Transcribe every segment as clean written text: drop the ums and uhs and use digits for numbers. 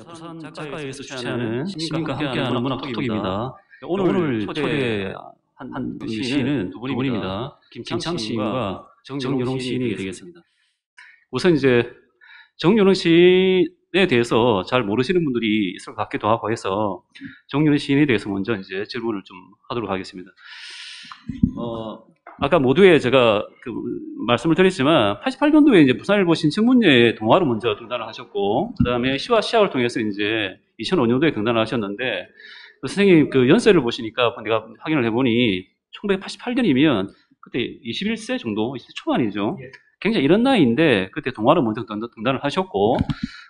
부산 작가회에서 주최하는 시민과 함께하는 문학톡톡입니다. 오늘 초대한 시인은 두 분입니다. 김창 시인과 정연홍 시인이 되겠습니다. 우선 이제 정연홍 시인에 대해서 잘 모르시는 분들이 있을 것 같기도 하고 해서 정연홍 시인에 대해서 먼저 이제 질문을 좀 하도록 하겠습니다. 아까 모두에 제가 말씀을 드렸지만 88년도에 이제 부산일보 신춘문예에 동화로 먼저 등단을 하셨고, 그 다음에 시와 시학을 통해서 이제 2005년도에 등단을 하셨는데, 선생님 그 연세를 보시니까 내가 확인을 해보니 1988년이면 그때 21세 정도, 20세 초반이죠. 굉장히 이런 나이인데 그때 동화로 먼저 등단을 하셨고,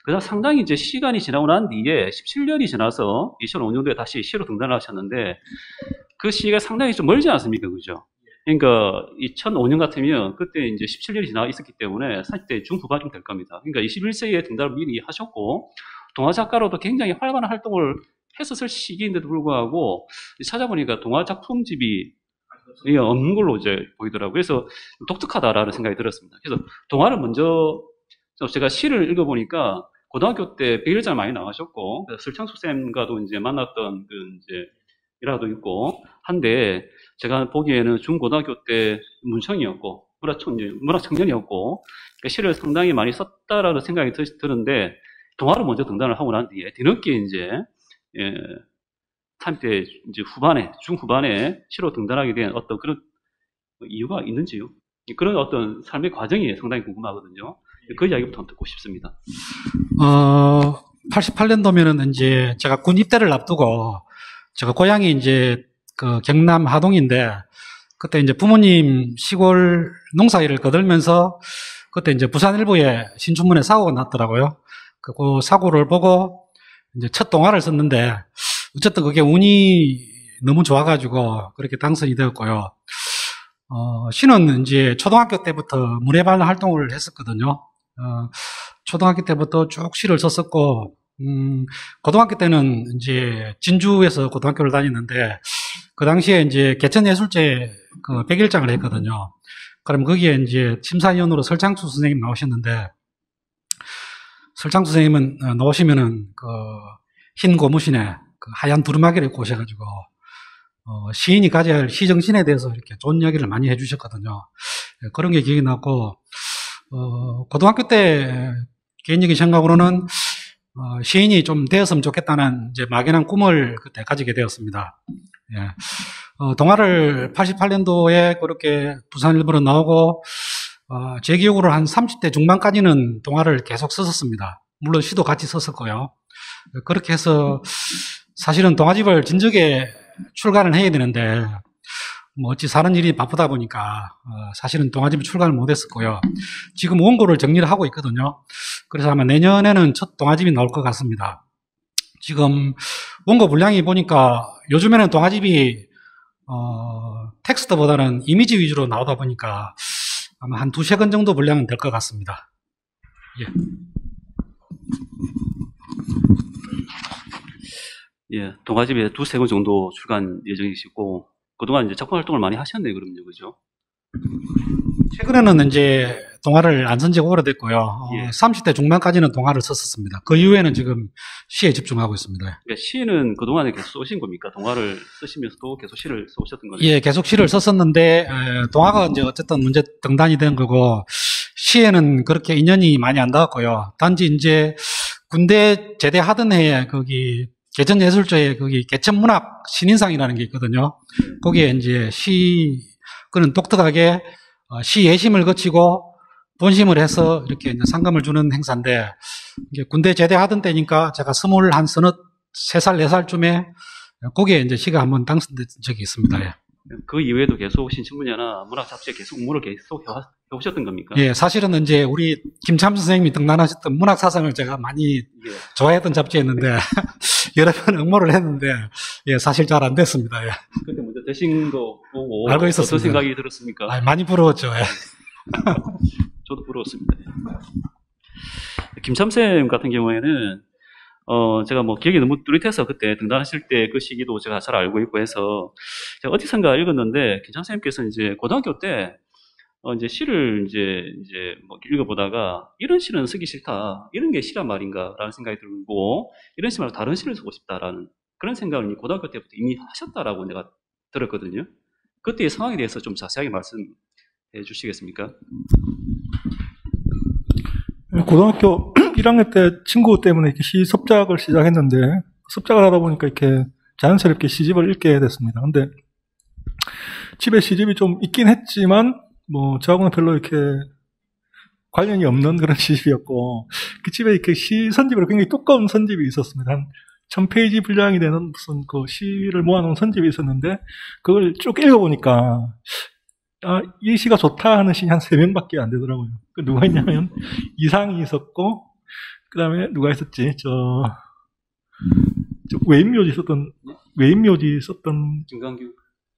그다음 상당히 이제 시간이 지나고 난 뒤에 17년이 지나서 2005년도에 다시 시로 등단을 하셨는데, 그 시기가 상당히 좀 멀지 않습니까? 그죠? 그러니까 2005년 같으면 그때 이제 17년이 지나 있었기 때문에 40대 중후반쯤 될 겁니다. 그러니까 21세기에 등단을 미리 하셨고, 동화 작가로도 굉장히 활발한 활동을 했었을 시기인데도 불구하고 찾아보니까 동화 작품집이 없는 걸로 이제 보이더라고요. 그래서 독특하다라는 생각이 들었습니다. 그래서 동화를 먼저 제가 시를 읽어보니까 고등학교 때 백일장 많이 나가셨고, 설창수 쌤과도 이제 만났던 그 이제 일화도 있고 한데, 제가 보기에는 중고등학교 때 문청이었고 문학청년이었고 그러니까 시를 상당히 많이 썼다라는 생각이 드는데, 동화로 먼저 등단을 하고 난 뒤에 뒤늦게 이제 30대 이제 후반에 중후반에 시로 등단하게 된 어떤 그런 이유가 있는지요? 그런 어떤 삶의 과정이 상당히 궁금하거든요. 그 이야기부터 듣고 싶습니다. 88년도면은 이제 제가 군 입대를 앞두고, 제가 고향이 이제 그 경남 하동인데, 그때 이제 부모님 시골 농사일을 거들면서 그때 이제 부산일보에 신춘문예 사고가 났더라고요. 그 사고를 보고 이제 첫 동화를 썼는데, 어쨌든 그게 운이 너무 좋아가지고 그렇게 당선이 되었고요. 시는 이제 초등학교 때부터 문예반 활동을 했었거든요. 초등학교 때부터 쭉 시를 썼었고, 고등학교 때는 이제 진주에서 고등학교를 다녔는데, 그 당시에 이제 개천예술제 그 100일장을 했거든요. 그럼 거기에 이제 심사위원으로 설창수 선생님 나오셨는데, 설창수 선생님은 나오시면은 그 흰 고무신에 그 하얀 두루마기를 입고 오셔가지고, 시인이 가져야 할 시정신에 대해서 이렇게 좋은 이야기를 많이 해주셨거든요. 그런 게 기억이 났고, 고등학교 때 개인적인 생각으로는 시인이 좀 되었으면 좋겠다는 이제 막연한 꿈을 그때 가지게 되었습니다. 예. 동화를 88년도에 그렇게 부산일보로 나오고, 제 기억으로 한 30대 중반까지는 동화를 계속 썼었습니다. 물론 시도 같이 썼었고요. 그렇게 해서 사실은 동화집을 진즉에 출간을 해야 되는데, 뭐 어찌 사는 일이 바쁘다 보니까 사실은 동화집을 출간을 못했었고요. 지금 원고를 정리를 하고 있거든요. 그래서 아마 내년에는 첫 동화집이 나올 것 같습니다. 지금 원고 분량이 보니까 요즘에는 동화집이 텍스트보다는 이미지 위주로 나오다 보니까 아마 한 2~3권 정도 분량은 될 것 같습니다. 예. 예, 동화집에 2~3권 정도 출간 예정이시고, 그동안 이제 작품 활동을 많이 하셨네요, 그럼요, 그죠? 최근에는 이제 동화를 안 쓴 지가 오래됐고요. 예. 30대 중반까지는 동화를 썼었습니다. 그 이후에는 지금 시에 집중하고 있습니다. 그러니까 시는 그동안에 계속 쓰신 겁니까? 동화를 쓰시면서도 계속 시를 써오셨던 거네요? 예, 계속 시를 썼었는데, 동화가 이제 어쨌든 문제 등단이 된 거고, 시에는 그렇게 인연이 많이 안 닿았고요. 단지 이제 군대 제대하던 해에 거기 개천예술제에 거기 개천문학 신인상이라는 게 있거든요. 거기에 이제 그는 독특하게 시 예심을 거치고 본심을 해서 이렇게 이제 상금을 주는 행사인데, 이게 군대 제대하던 때니까 제가 23살, 4살쯤에 거기에 이제 시가 한번 당선된 적이 있습니다. 예. 그 이후에도 계속 신춘문예나 문학 잡지에 계속 업무를 계속 해오셨던 겁니까? 예, 사실은 이제 우리 김참수 선생님이 등단하셨던 문학사상을 제가 많이 좋아했던 잡지였는데, 여러 번 응모를 했는데, 예, 사실 잘 안 됐습니다. 예. 그때 먼저 되신 거 보고 알고 있었습니다. 어떤 생각이 들었습니까? 많이 부러웠죠. 예. 저도 부러웠습니다. 김참쌤 같은 경우에는 제가 뭐 기억이 너무 뚜렷해서 그때 등단하실 때 그 시기도 제가 잘 알고 있고 해서 제가 어디선가 읽었는데, 김참쌤께서 이제 고등학교 때 이제 시를 이제 뭐 읽어보다가 이런 시는 쓰기 싫다. 이런 게 시란 말인가라는 생각이 들고 이런 시 말고 다른 시를 쓰고 싶다라는 그런 생각을 고등학교 때부터 이미 하셨다라고 내가 들었거든요. 그때의 상황에 대해서 좀 자세하게 말씀해 주시겠습니까? 고등학교 1학년 때 친구 때문에 이렇게 시 습작을 시작했는데 습작을 하다 보니까 이렇게 자연스럽게 시집을 읽게 됐습니다. 근데 집에 시집이 좀 있긴 했지만 뭐 저하고는 별로 이렇게 관련이 없는 그런 시집이었고 그 집에 이렇게 시 선집으로 굉장히 두꺼운 선집이 있었습니다. 한 1000페이지 분량이 되는 무슨 그 시를 모아놓은 선집이 있었는데 그걸 쭉 읽어보니까 이 시가 좋다 하는 시인이 한 3명밖에 안 되더라고요. 그 누가 있냐면 이상이 있었고 그 다음에 누가 있었지? 저 외인묘지 썼던 김광규.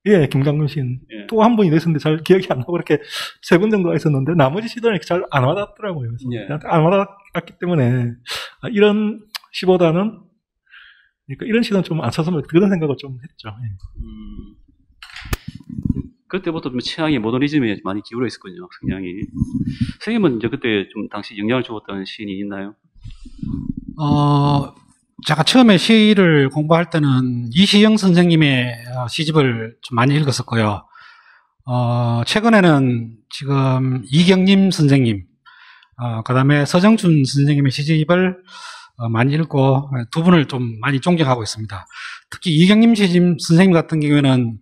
예, 김강균 시인. 예. 또 한 분이 있었는데 잘 기억이 안 나고 그렇게 3분 정도가 있었는데 나머지 시들은 잘 안 와닿더라고요. 그래서 예. 안 와닿았기 때문에 이런 시보다는 그러니까 이런 시는 좀 안 썼으면 그런 생각을 좀 했죠. 예. 그때부터 좀 취향이 모더니즘에 많이 기울어 있었군요, 성향이. 선생님은 이제 그때 좀 당시 영향을 주었던 시인이 있나요? 제가 처음에 시를 공부할 때는 이시영 선생님의 시집을 좀 많이 읽었었고요. 최근에는 지금 이경림 선생님, 그 다음에 서정춘 선생님의 시집을 많이 읽고 두 분을 좀 많이 존경하고 있습니다. 특히 이경림 선생님 같은 경우에는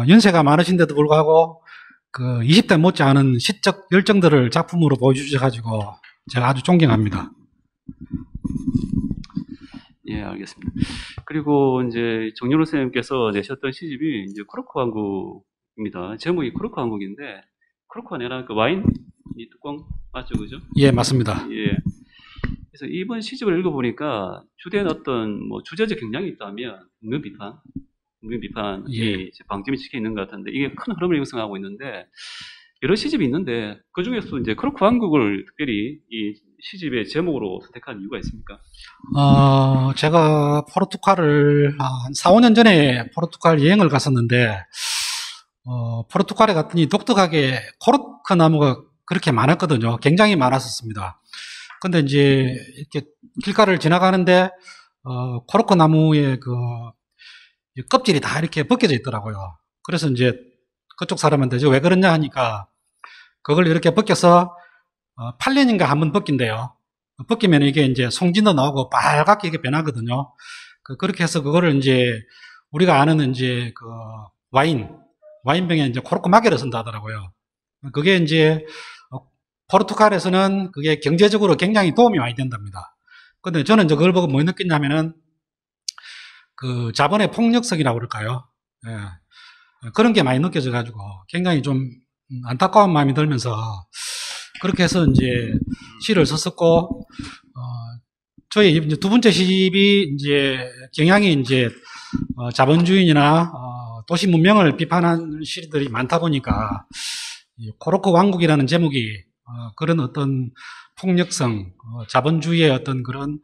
연세가 많으신데도 불구하고 그 20대 못지않은 시적 열정들을 작품으로 보여주셔가지고 제가 아주 존경합니다. 예, 알겠습니다. 그리고 이제 정윤호 선생님께서 내셨던 시집이 이제 크로커 왕국입니다. 제목이 크로커 왕국인데 크로커가 아니라 그 와인 이 뚜껑 맞죠, 그죠? 예, 맞습니다. 예. 그래서 이번 시집을 읽어보니까 주된 어떤 뭐 주제적 경향이 있다면 국민 비판이 예. 방점이 찍혀 있는 것 같은데 이게 큰 흐름을 형성하고 있는데 여러 시집이 있는데 그 중에서 이제 크로커 왕국을 특별히 이 시집의 제목으로 선택한 이유가 있습니까? 제가 포르투갈을 한 4, 5년 전에 포르투갈 여행을 갔었는데 포르투갈에 갔더니 독특하게 코르크 나무가 그렇게 많았거든요. 굉장히 많았었습니다. 근데 이제 이렇게 길가를 지나가는데 코르크 나무의 그 껍질이 다 이렇게 벗겨져 있더라고요. 그래서 이제 그쪽 사람한테 왜 그러냐 하니까 그걸 이렇게 벗겨서 8년인가 한번 벗긴대요. 벗기면 이게 이제 송진도 나오고 빨갛게 이게 변하거든요. 그렇게 해서 그거를 이제 우리가 아는 이제 그 와인병에 이제 코르크 마개를 쓴다 하더라고요. 그게 이제 포르투갈에서는 그게 경제적으로 굉장히 도움이 많이 된답니다. 근데 저는 이제 그걸 보고 뭐 느꼈냐면은 그 자본의 폭력성이라고 그럴까요? 예. 그런 게 많이 느껴져가지고 굉장히 좀 안타까운 마음이 들면서 그렇게 해서 이제 시를 썼었고, 저희 이제 두 번째 시집이 이제 경향이 이제 자본주의나 도시 문명을 비판하는 시들이 많다 보니까 코르크 왕국이라는 제목이 그런 어떤 폭력성, 자본주의의 어떤 그런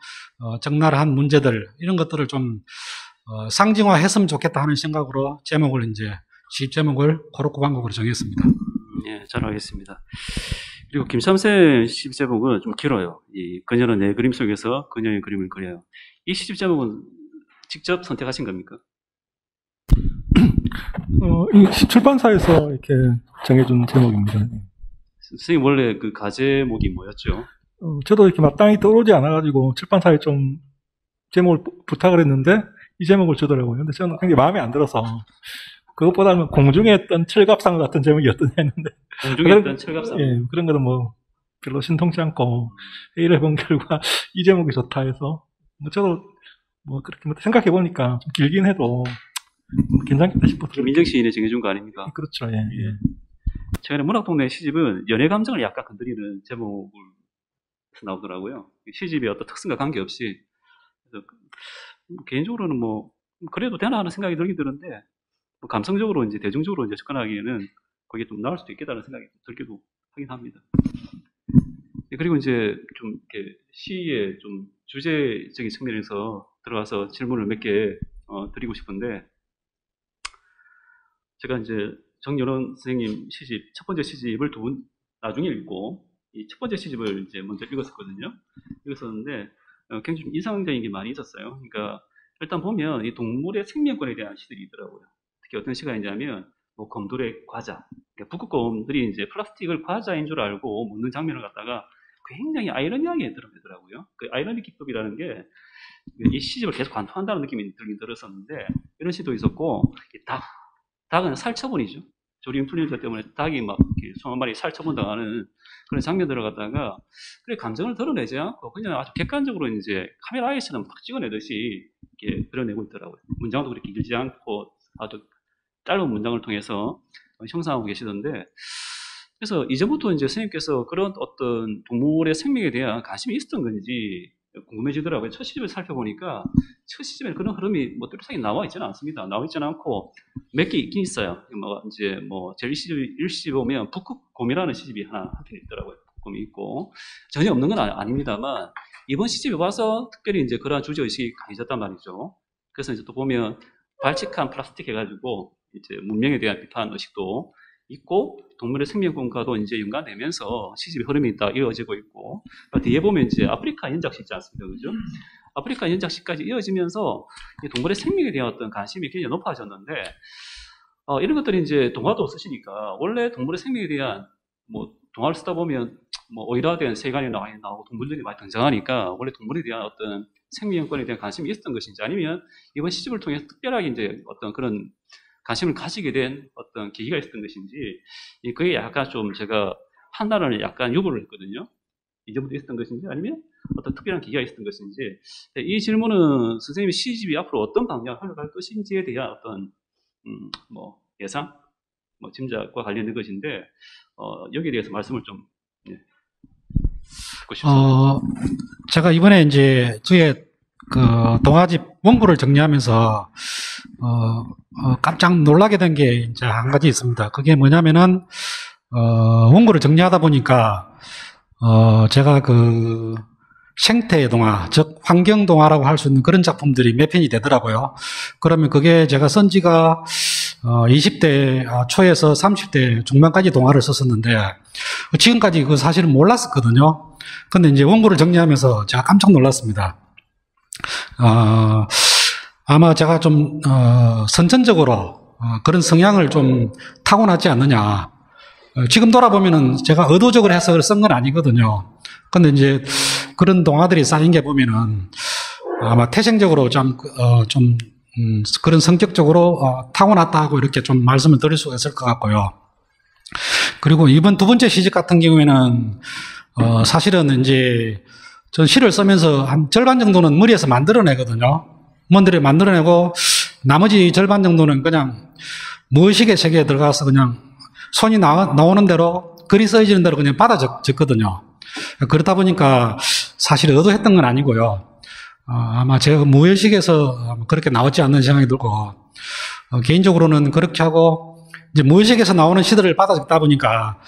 적나라한 문제들 이런 것들을 좀 상징화했으면 좋겠다 하는 생각으로 제목을 이제 시집 제목을 코르크 왕국으로 정했습니다. 예, 잘 알겠습니다. 그리고 김삼세 시집 제목은 좀 길어요. 이 그녀는 내 그림 속에서 그녀의 그림을 그려요. 이 시집 제목은 직접 선택하신 겁니까? 이 출판사에서 이렇게 정해준 제목입니다. 선생님 원래 그 가제목이 뭐였죠? 저도 이렇게 마땅히 떠오르지 않아가지고 출판사에 좀 제목을 부탁을 했는데 이 제목을 주더라고요. 근데 저는 굉장히 마음에 안 들어서 그것보다는 공중에 있던 철갑상 같은 제목이 어떠냐 했는데 공중에 있던 철갑상. 예, 그런 거는 뭐 별로 신통치 않고 회의를 해본 결과 이 제목이 좋다 해서 뭐 저도 뭐 그렇게 생각해 보니까 좀 길긴 해도 괜찮겠다 싶어서 김민정 시인이 정해준 거 아닙니까? 그렇죠. 예, 예. 최근에 문학동네 시집은 연애 감정을 약간 건드리는 제목을 나오더라고요. 시집의 어떤 특성과 관계없이. 그래서 개인적으로는 뭐 그래도 되나 하는 생각이 들긴 드는데 뭐 감성적으로 이제 대중적으로 이제 접근하기에는 그게 좀 나을 수도 있겠다는 생각이 들기도 하긴 합니다. 그리고 이제 좀 이렇게 시의 좀 주제적인 측면에서 들어가서 질문을 몇 개 드리고 싶은데 제가 이제 정여론 선생님 시집, 첫 번째 시집을 나중에 읽고, 이 첫 번째 시집을 이제 먼저 읽었었거든요. 읽었었는데, 굉장히 좀 인상적인 게 많이 있었어요. 그러니까, 일단 보면 이 동물의 생명권에 대한 시들이 있더라고요. 특히 어떤 시가 있냐면, 뭐, 곰돌의 과자. 그러니까 북극곰들이 이제 플라스틱을 과자인 줄 알고 먹는 장면을 갖다가 굉장히 아이러니하게 드러내더라고요. 그 아이러니 기법이라는 게 이 시집을 계속 관통한다는 느낌이 들긴 들었었는데, 이런 시도 있었고, 닭은 살처분이죠. 조류인플루엔자 때문에 닭이 막 소 한 마리 살처분당하는 그런 장면들을 갖다가 그래 감정을 드러내지 않고 그냥 아주 객관적으로 이제 카메라 아이처럼 딱 찍어내듯이 이렇게 드러내고 있더라고요. 문장도 그렇게 길지 않고 아주 짧은 문장을 통해서 형성하고 계시던데, 그래서 이전부터 이제 선생님께서 그런 어떤 동물의 생명에 대한 관심이 있었던 건지 궁금해지더라고요. 첫 시집을 살펴보니까 첫 시집에 그런 흐름이 뭐 뚜렷하게 나와 있지는 않습니다. 나와 있지는 않고 몇 개 있긴 있어요. 뭐 이제 뭐 제일 1시집 보면 북극곰이라는 시집이 한편 있더라고요. 북극곰이 있고 전혀 없는 건 아닙니다만 이번 시집에 와서 특별히 이제 그러한 주제 의식이 강해졌단 말이죠. 그래서 이제 또 보면 발칙한 플라스틱 해가지고 이제 문명에 대한 비판 의식도 있고 동물의 생명권과도 이제 연관되면서 시집의 흐름이 딱 이어지고 있고 뒤에 보면 이제 아프리카 연작시 있지 않습니까, 그죠? 아프리카 연작시까지 이어지면서 이 동물의 생명에 대한 어떤 관심이 굉장히 높아졌는데 이런 것들이 이제 동화도 쓰시니까 원래 동물의 생명에 대한 뭐 동화를 쓰다 보면 뭐 오일화된 세간이 많이 나오고 동물들이 많이 등장하니까 원래 동물에 대한 어떤 생명권에 대한 관심이 있었던 것인지 아니면 이번 시집을 통해서 특별하게 이제 어떤 그런 관심을 가지게 된 어떤 계기가 있었던 것인지, 그게 약간 좀 제가 판단을 약간 유보를 했거든요. 이전부터 있었던 것인지 아니면 어떤 특별한 계기가 있었던 것인지, 이 질문은 선생님의 시집이 앞으로 어떤 방향을 흘러갈 것인지에 대한 어떤 뭐 예상, 뭐 짐작과 관련된 것인데 여기에 대해서 말씀을 좀 듣고 싶습니다. 제가 이번에 이제 저의 그 동화집 원고를 정리하면서 깜짝 놀라게 된 게 이제 한 가지 있습니다. 그게 뭐냐면은 원고를 정리하다 보니까 제가 그 생태 동화, 즉 환경 동화라고 할 수 있는 그런 작품들이 몇 편이 되더라고요. 그러면 그게 제가 쓴 지가 20대 초에서 30대 중반까지 동화를 썼었는데 지금까지 그 사실은 몰랐었거든요. 근데 이제 원고를 정리하면서 제가 깜짝 놀랐습니다. 아마 제가 좀 선천적으로 그런 성향을 좀 타고났지 않느냐. 지금 돌아보면은 제가 의도적으로 해서 쓴 건 아니거든요. 근데 이제 그런 동화들이 쌓인 게 보면은 아마 태생적으로 좀 그런 성격적으로 타고났다고 이렇게 좀 말씀을 드릴 수가 있을 것 같고요. 그리고 이번 두 번째 시집 같은 경우에는 사실은 이제 전 시를 쓰면서 한 절반 정도는 머리에서 만들어내거든요. 만들어내고 나머지 절반 정도는 그냥 무의식의 세계에 들어가서 그냥 손이 나오는 대로 글이 써지는 대로 그냥 받아 적거든요. 그렇다 보니까 사실 의도했던 건 아니고요. 아마 제가 무의식에서 그렇게 나오지 않는 생각이 들고 개인적으로는 그렇게 하고 이제 무의식에서 나오는 시들을 받아 적다 보니까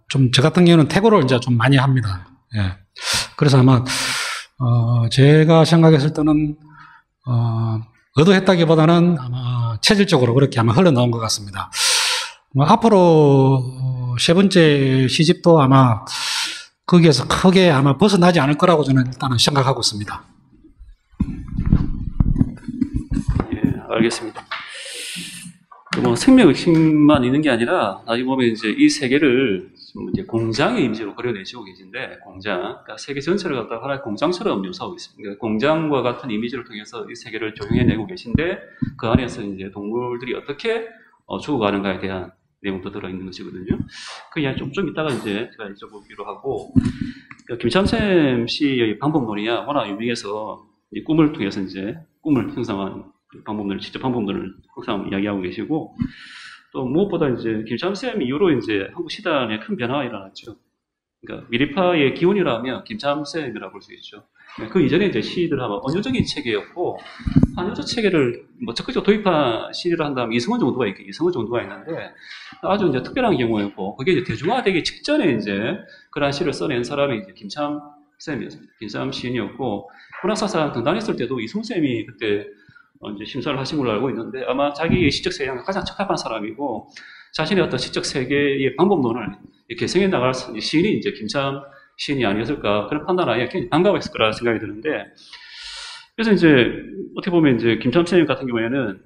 좀 저 같은 경우는 태고를 이제 좀 많이 합니다. 예. 그래서 아마 제가 생각했을 때는 의도했다기보다는 아마 체질적으로 그렇게 아마 흘러나온 것 같습니다. 앞으로 세 번째 시집도 아마 거기에서 크게 아마 벗어나지 않을 거라고 저는 일단은 생각하고 있습니다. 예, 알겠습니다. 뭐 생명의식만 있는 게 아니라 나중에 보면 이제 이 세계를 이제 공장의 이미지로 그려내시고 계신데 그러니까 세계 전체를 갖다가 하나의 공장처럼 묘사하고 있습니다. 그러니까 공장과 같은 이미지를 통해서 이 세계를 조형해내고 계신데 그 안에서 이제 동물들이 어떻게 죽어가는가에 대한 내용도 들어있는 것이거든요. 그 이야기 좀 이따가 이제 제가 여쭤보기로 하고, 김참샘 씨의 방법론이야 워낙 유명해서 이 꿈을 통해서 이제 꿈을 형성한 직접 방법론을 항상 이야기하고 계시고, 또 무엇보다 이제 김참샘 이후로 이제 한국 시단에 큰 변화가 일어났죠. 그러니까 미래파의 기원이라면 김참샘이라고 볼 수 있죠. 그 이전에 이제 시들하고 언어적인 체계였고, 한여자 체계를 뭐 적극적으로 도입한 시를 한다면 이성원 정도가 있는데 아주 이제 특별한 경우였고, 그게 이제 대중화되기 직전에 이제 그런 시를 써낸 사람이 이제 김참샘이었습니다. 김참 시인이었고, 문학사상 등단했을 때도 이성쌤이 그때 이제 심사를 하신 걸로 알고 있는데 아마 자기의 시적 세계가 가장 적합한 사람이고 자신의 어떤 시적 세계의 방법론을 개성해 나갈 시인이 이제 김참 시인이 아니었을까 그런 판단하에 굉장히 반가웠을 거라 생각이 드는데 그래서 이제 어떻게 보면 이제 김참 선생님 같은 경우에는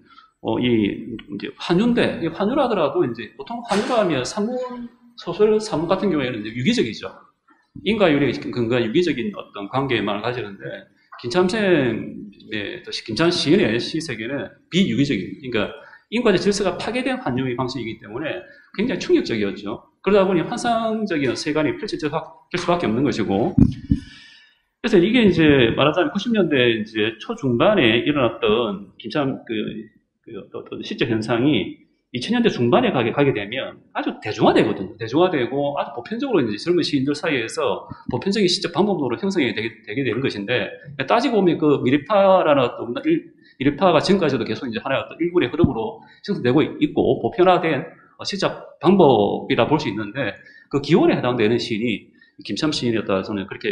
이제 환유인데 이 환유라 하더라도 이제 보통 환유라 하면 산문 소설 산문 같은 경우에는 이제 유기적이죠. 인과율에 근거한 유기적인 어떤 관계만을 가지는데 김참생의 김참 시인의 시 세계는 비유기적인 그러니까 인과적 질서가 파괴된 환유의 방식이기 때문에 굉장히 충격적이었죠. 그러다 보니 환상적인 세간이 펼쳐질 수밖에 없는 것이고 그래서 이게 이제 말하자면 90년대 이제 초중반에 일어났던 김참 어떤 시적 현상이 2000년대 중반에 가게 되면 아주 대중화되거든요. 대중화되고 아주 보편적으로 이제 젊은 시인들 사이에서 보편적인 시적 방법론으로 형성이 되게 되는 것인데 따지고 보면 그 미래파라는 어떤 미래파가 지금까지도 계속 이제 하나의 어떤 일군의 흐름으로 형성되고 있고 보편화된 시적 방법이라 볼 수 있는데 그 기원에 해당되는 시인이 김참 시인이었다 저는 그렇게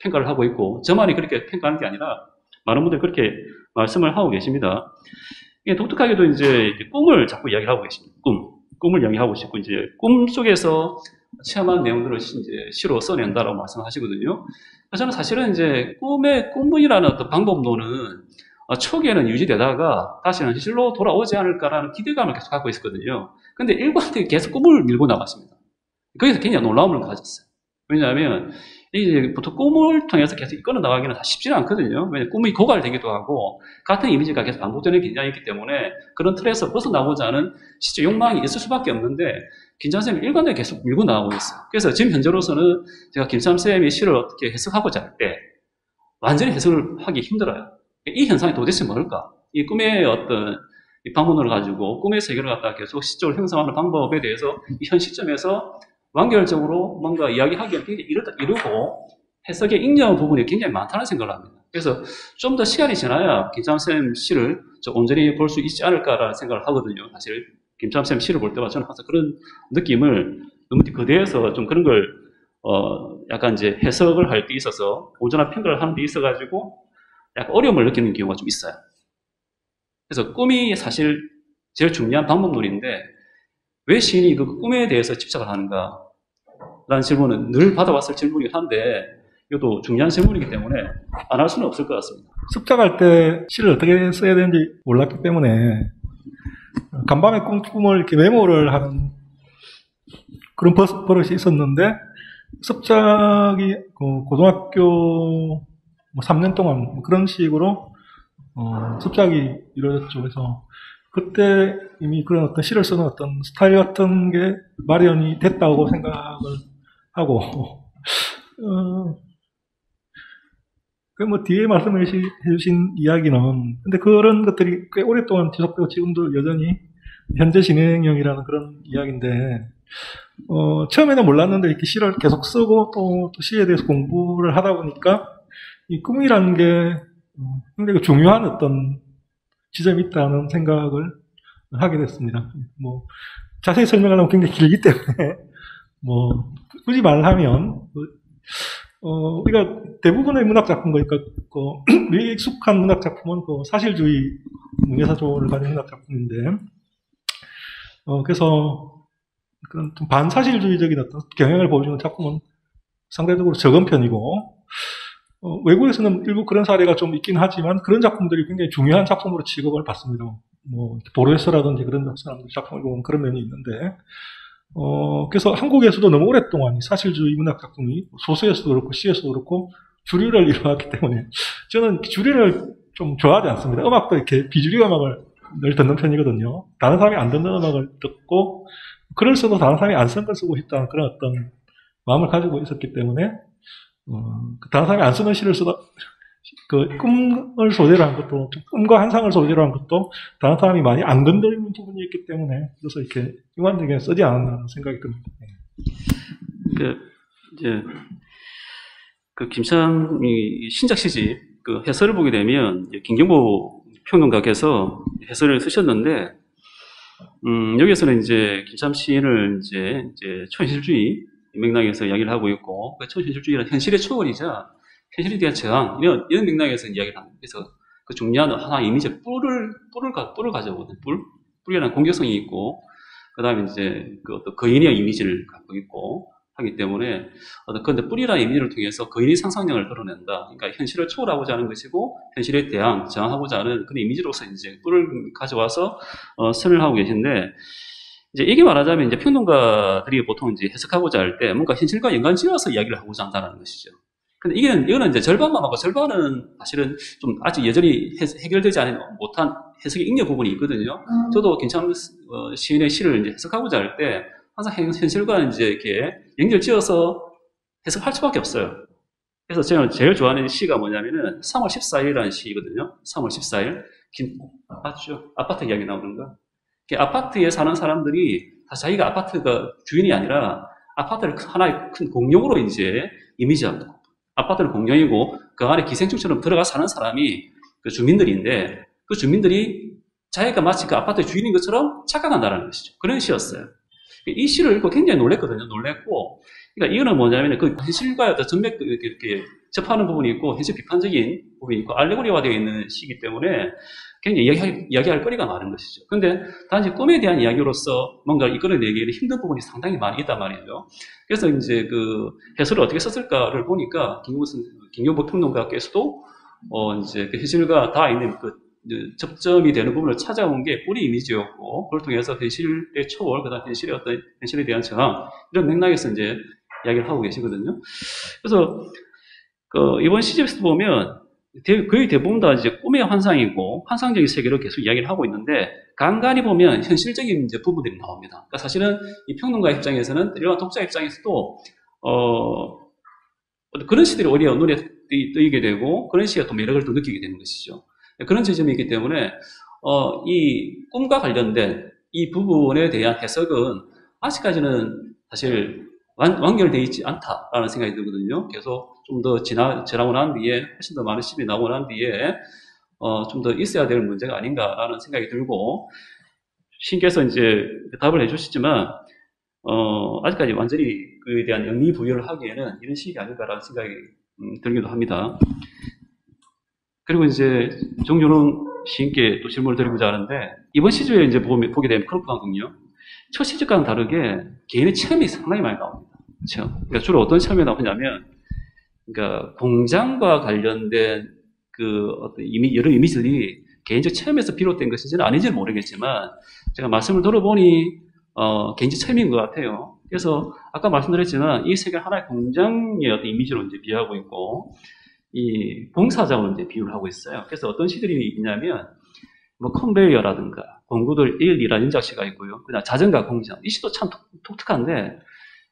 평가를 하고 있고 저만이 그렇게 평가하는 게 아니라 많은 분들이 그렇게 말씀을 하고 계십니다. 독특하게도 이제 꿈을 자꾸 이야기를 하고 계십니다. 꿈을 이야기하고 싶고 이제 꿈 속에서 체험한 내용들을 이제 시로 써낸다라고 말씀하시거든요. 저는 사실은 이제 꿈이라는 어떤 방법론은 초기에는 유지되다가 다시는 현실로 돌아오지 않을까라는 기대감을 계속 갖고 있었거든요. 근데 일관되게 계속 꿈을 밀고 나갔습니다. 거기서 굉장히 놀라움을 가졌어요. 왜냐하면 이제 보통 꿈을 통해서 계속 이끌어 나가기는 쉽지는 않거든요. 왜냐하면 꿈이 고갈되기도 하고 같은 이미지가 계속 반복되는 긴장이 있기 때문에 그런 틀에서 벗어나고자 하는 시적 욕망이 있을 수밖에 없는데 김참쌤이 일관되게 계속 밀고 나가고 있어요. 그래서 지금 현재로서는 제가 김참쌤의 시를 어떻게 해석하고자 할 때 완전히 해석을 하기 힘들어요. 이 현상이 도대체 뭘까? 이 꿈의 어떤 이 방문을 가지고 꿈의 세계를 갖다가 계속 시적으로 형성하는 방법에 대해서 이 현 시점에서 완결적으로 뭔가 이야기하기가 굉장히 이르고 해석의 잉여 부분이 굉장히 많다는 생각을 합니다. 그래서 좀 더 시간이 지나야 김참쌤 시를 온전히 볼 수 있지 않을까라는 생각을 하거든요. 사실 김참쌤 시를 볼 때마다 저는 항상 그런 느낌을 너무 거대해서 좀 그런 걸 약간 이제 해석을 할 때 있어서 온전한 평가를 하는 데 있어가지고 약간 어려움을 느끼는 경우가 좀 있어요. 그래서 꿈이 사실 제일 중요한 방법론인데 왜 시인이 그 꿈에 대해서 집착을 하는가? 라는 질문은 늘 받아왔을 질문이긴 한데 이것도 중요한 질문이기 때문에 안 할 수는 없을 것 같습니다. 습작할 때 시를 어떻게 써야 되는지 몰랐기 때문에 간밤에 꿈을 이렇게 메모를 하는 그런 버릇이 있었는데 습작이 고등학교 3년 동안 그런 식으로 습작이 이루어졌죠. 그래서 그때 이미 그런 어떤 시를 쓰는 어떤 스타일 같은 게 마련이 됐다고 생각을 하고, 뭐 뒤에 말씀해 주신 이야기는, 근데 그런 것들이 꽤 오랫동안 지속되고 지금도 여전히 현재 진행형이라는 그런 이야기인데, 처음에는 몰랐는데 이렇게 시를 계속 쓰고 또 시에 대해서 공부를 하다 보니까 이 꿈이라는 게 굉장히 중요한 어떤 지점이 있다는 생각을 하게 됐습니다. 뭐 자세히 설명하려면 굉장히 길기 때문에 뭐 굳이 말하면 우리가 대부분의 문학 작품 그러니까 우리 익숙한 문학 작품은 사실주의 문예사조를 가진 문학 작품인데 그래서 그런 좀 반사실주의적인 어떤 경향을 보여주는 작품은 상대적으로 적은 편이고 외국에서는 일부 그런 사례가 좀 있긴 하지만 그런 작품들이 굉장히 중요한 작품으로 취급을 받습니다. 뭐 보르헤스라든지 그런 사람들 작품을 보면 그런 면이 있는데 그래서 한국에서도 너무 오랫동안 사실주의 문학 작품이 소설에서도 그렇고 시에서도 그렇고 주류를 이루어왔기 때문에 저는 주류를 좀 좋아하지 않습니다. 음악도 이렇게 비주류 음악을 늘 듣는 편이거든요. 다른 사람이 안 듣는 음악을 듣고 글을 써도 다른 사람이 안 쓴 걸 쓰고 싶다는 그런 어떤 마음을 가지고 있었기 때문에 다른 사람이 안 쓰는 시를 쓰다, 꿈을 소재로 한 것도, 꿈과 환상을 소재로 한 것도 다른 사람이 많이 안 건드리는 부분이 있기 때문에, 그래서 이렇게 일관되게 쓰지 않았나 생각이 듭니다. 김참이 신작 시집, 해설을 보게 되면, 김경보 평론가께서 해설을 쓰셨는데, 여기에서는 이제 김참 시인을 이제 초현실주의 맥락에서 이야기를 하고 있고, 그 초현실주의는 현실의 초월이자 현실에 대한 저항 이런 맥락에서 이야기를 합니다. 그래서 그 중요한 하나의 이미지, 뿔을 가져오거든요. 뿔이라는 공격성이 있고, 그 다음에 이제 그 어떤 거인의 이미지를 갖고 있고 하기 때문에, 그런데 뿔이라는 이미지를 통해서 거인의 상상력을 드러낸다. 그러니까 현실을 초월하고자 하는 것이고, 현실에 저항하고자 하는 그런 이미지로서 이제 뿔을 가져와서, 선을 하고 계신데, 이제 이게 말하자면 이제 평론가들이 보통 이제 해석하고자 할 때 뭔가 현실과 연관 지어서 이야기를 하고자 한다는 것이죠. 근데 이거는 이제 절반만 하고 절반은 사실은 좀 아직 여전히 해결되지 못한 해석의 잉여 부분이 있거든요. 저도 괜찮은 시인의 시를 이제 해석하고자 할 때 항상 현실과 이제 이렇게 연결 지어서 해석할 수밖에 없어요. 그래서 제가 제일 좋아하는 시가 뭐냐면은 3월 14일이라는 시거든요. 3월 14일. 맞죠? 아파트 이야기 나오는가? 아파트에 사는 사람들이 사실 자기가 아파트가 주인이 아니라 아파트를 하나의 큰 공룡으로 이제 이미지합니다. 아파트는 공룡이고 그 안에 기생충처럼 들어가 사는 사람이 그 주민들인데 그 주민들이 자기가 마치 그 아파트의 주인인 것처럼 착각한다는 것이죠. 그런 시였어요. 이 시를 읽고 굉장히 놀랬거든요. 놀랬고, 그러니까 이거는 뭐냐면 그 현실과 어떤 전맥 이렇게 접하는 부분이 있고 현실 비판적인 부분이 있고 알레고리화 되어 있는 시이기 때문에 굉장히 이야기할 거리가 많은 것이죠. 근데 단지 꿈에 대한 이야기로서 뭔가 이끌어내기에는 힘든 부분이 상당히 많이 있단 말이죠. 그래서 이제 그 해설을 어떻게 썼을까를 보니까 김경복 평론가께서도 이제 그 현실과 다 있는 그 접점이 되는 부분을 찾아온 게 뿌리 이미지였고, 그걸 통해서 현실의 초월, 그다음 현실에 대한 저항, 이런 맥락에서 이제 이야기를 하고 계시거든요. 그래서, 이번 시집에서 보면, 거의 대부분 다 이제 꿈의 환상이고, 환상적인 세계로 계속 이야기를 하고 있는데, 간간히 보면 현실적인 이제 부분들이 나옵니다. 그러니까 사실은 이 평론가 입장에서는, 일반 독자 입장에서도, 그런 시들이 오히려 눈에 띄게 되고, 그런 시가 또 매력을 또 느끼게 되는 것이죠. 그런 지점이 있기 때문에 이 꿈과 관련된 이 부분에 대한 해석은 아직까지는 사실 완결되어 있지 않다라는 생각이 들거든요. 계속 좀 더 지나고 난 뒤에 훨씬 더 많은 시간이 나오고 난 뒤에 좀 더 있어야 될 문제가 아닌가라는 생각이 들고, 신께서 이제 답을 해주시지만 아직까지 완전히 그에 대한 영리 부여를 하기에는 이런 시기가 아닌가라는 생각이 들기도 합니다. 그리고 이제 정준홍 시인께 또 질문을 드리고자 하는데, 이번 시집에 이제 보게 되면 그렇거든요. 첫 시집과는 다르게 개인의 체험이 상당히 많이 나옵니다. 체험. 그러니까 주로 어떤 체험이 나오냐면, 그러니까 공장과 관련된 그 어떤 여러 이미지들이 개인적 체험에서 비롯된 것인지는 아닌지는 모르겠지만, 제가 말씀을 들어보니 개인적 체험인 것 같아요. 그래서 아까 말씀드렸지만 이 세계를 하나의 공장의 어떤 이미지로 이제 비유하고 있고, 이 공사장으로 이제 비유를 하고 있어요. 그래서 어떤 시들이 있냐면, 뭐 컨베이어라든가 공구들 1, 2라 인작시가 있고요. 그다음 자전거 공장. 이 시도 참 독특한데,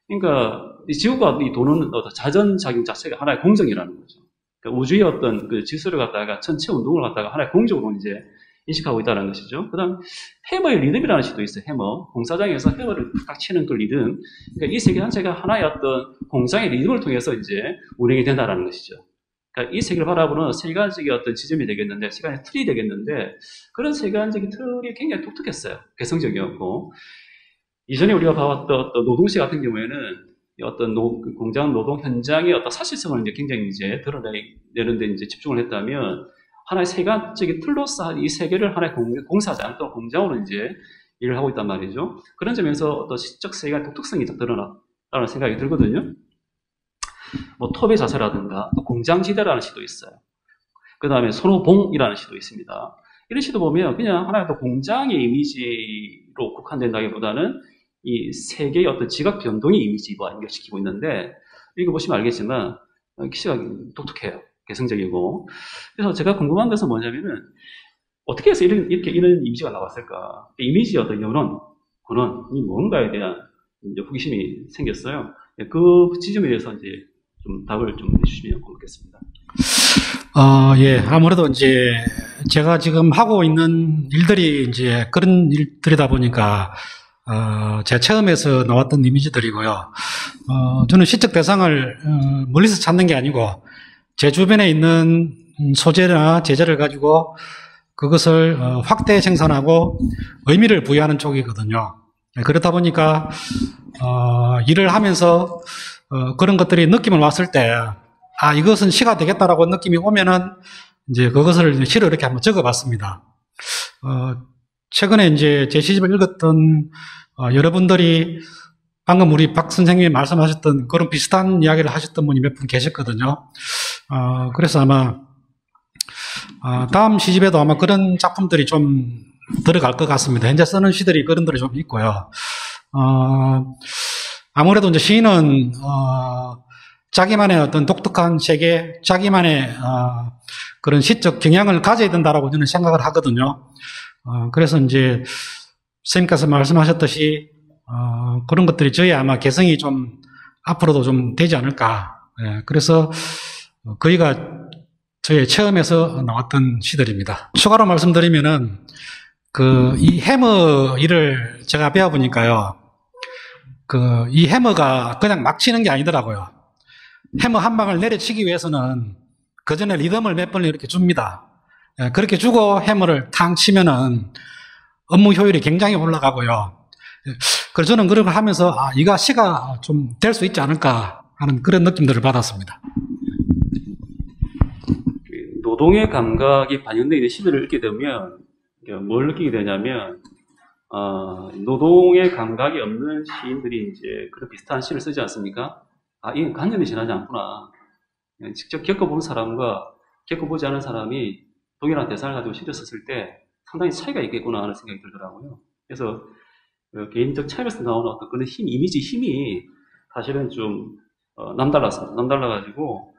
그러니까 이 지구가 이 도는 어떤 자전작용 자체가 하나의 공정이라는 거죠. 그러니까 우주의 어떤 그 질서를 갖다가 전체 운동을 갖다가 하나의 공정으로 이제 인식하고 있다는 것이죠. 그다음 해머의 리듬이라는 시도 있어요. 해머. 공사장에서 해머를 딱 치는 그 리듬. 그러니까 이 세계 전체가 하나의 어떤 공장의 리듬을 통해서 이제 운행이 된다는 것이죠. 그러니까 이 세계를 바라보는 세계관적인 어떤 지점이 되겠는데, 세계관의 틀이 되겠는데, 그런 세계관적인 틀이 굉장히 독특했어요. 개성적이었고, 이전에 우리가 봐왔던 어떤 노동시 같은 경우에는 어떤 공장 노동 현장의 어떤 사실성을 이제 굉장히 이제 드러내는데 이제 집중을 했다면, 하나의 세계관적인 틀로서 이 세계를 하나의 공사장 또는 공장으로 이제 일을 하고 있단 말이죠. 그런 점에서 어떤 시적 세계관의 독특성이 드러났다는 생각이 들거든요. 뭐 톱의 자세라든가 또 공장지대라는 시도 있어요. 그 다음에 손오봉이라는 시도 있습니다. 이런 시도 보면 그냥 하나의 또 공장의 이미지로 국한된다기보다는 이 세계의 어떤 지각 변동의 이미지와 연결시키고 있는데, 이거 보시면 알겠지만 시가 독특해요. 개성적이고. 그래서 제가 궁금한 것은 뭐냐면은 어떻게 해서 이런 이미지가 나왔을까? 이미지의 어떤 근원이 뭔가에 대한 이제 호기심이 생겼어요. 그 지점에 대해서 이제 좀 답을 좀 해주시면 고맙겠습니다. 예, 아무래도 이제 제가 지금 하고 있는 일들이 이제 그런 일들이다 보니까, 제 체험에서 나왔던 이미지들이고요. 저는 시적 대상을, 멀리서 찾는 게 아니고, 제 주변에 있는 소재나 제재를 가지고 그것을 확대 생산하고 의미를 부여하는 쪽이거든요. 그렇다 보니까, 일을 하면서, 그런 것들이 느낌을 왔을 때, 이것은 시가 되겠다라고 느낌이 오면은, 이제 그것을 시로 이렇게 한번 적어봤습니다. 최근에 이제 제 시집을 읽었던 여러분들이 방금 우리 박 선생님이 말씀하셨던 그런 비슷한 이야기를 하셨던 분이 몇 분 계셨거든요. 그래서 아마 다음 시집에도 아마 그런 작품들이 좀 들어갈 것 같습니다. 현재 쓰는 시들이 그런들이 좀 있고요. 아무래도 이제 시인은 자기만의 어떤 독특한 세계, 자기만의 그런 시적 경향을 가져야 된다라고 저는 생각을 하거든요. 그래서 이제 선생님께서 말씀하셨듯이 그런 것들이 저희 아마 개성이 좀 앞으로도 좀 되지 않을까. 예, 그래서 거기가 저의 체험에서 나왔던 시들입니다. 추가로 말씀드리면은 이 해머 일을 제가 배워보니까요. 이 해머가 그냥 막 치는 게 아니더라고요. 해머 한 방을 내려치기 위해서는 그 전에 리듬을 몇 번을 이렇게 줍니다. 예, 그렇게 주고 해머를 탕 치면은 업무 효율이 굉장히 올라가고요. 그래서 저는 그런 걸 하면서 이가 시가 좀 될 수 있지 않을까 하는 그런 느낌들을 받았습니다. 노동의 감각이 반영되어 있는 시들을 읽게 되면 뭘 느끼게 되냐면 노동의 감각이 없는 시인들이 이제 그런 비슷한 시를 쓰지 않습니까? 이건 관념이 지나지 않구나. 직접 겪어본 사람과 겪어보지 않은 사람이 동일한 대사를 가지고 시를 썼을 때 상당히 차이가 있겠구나 하는 생각이 들더라고요. 그래서 개인적 차이에서 나오는 어떤 그런 이미지 힘이 사실은 좀 남달라가지고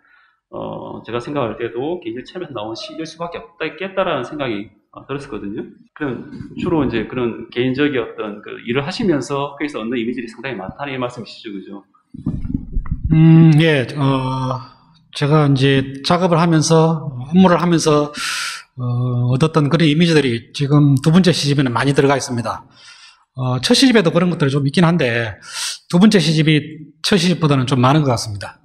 제가 생각할 때도 개인적 차이에서 나온 시일 수밖에 없겠다라는 생각이 들었었거든요. 그럼 주로 이제 그런 개인적인 어떤 일을 하시면서 거기서 얻는 이미지들이 상당히 많다는 이 말씀이시죠, 그죠? 예, 제가 이제 작업을 하면서, 업무를 하면서, 얻었던 그런 이미지들이 지금 두 번째 시집에는 많이 들어가 있습니다. 첫 시집에도 그런 것들이 좀 있긴 한데, 두 번째 시집이 첫 시집보다는 좀 많은 것 같습니다.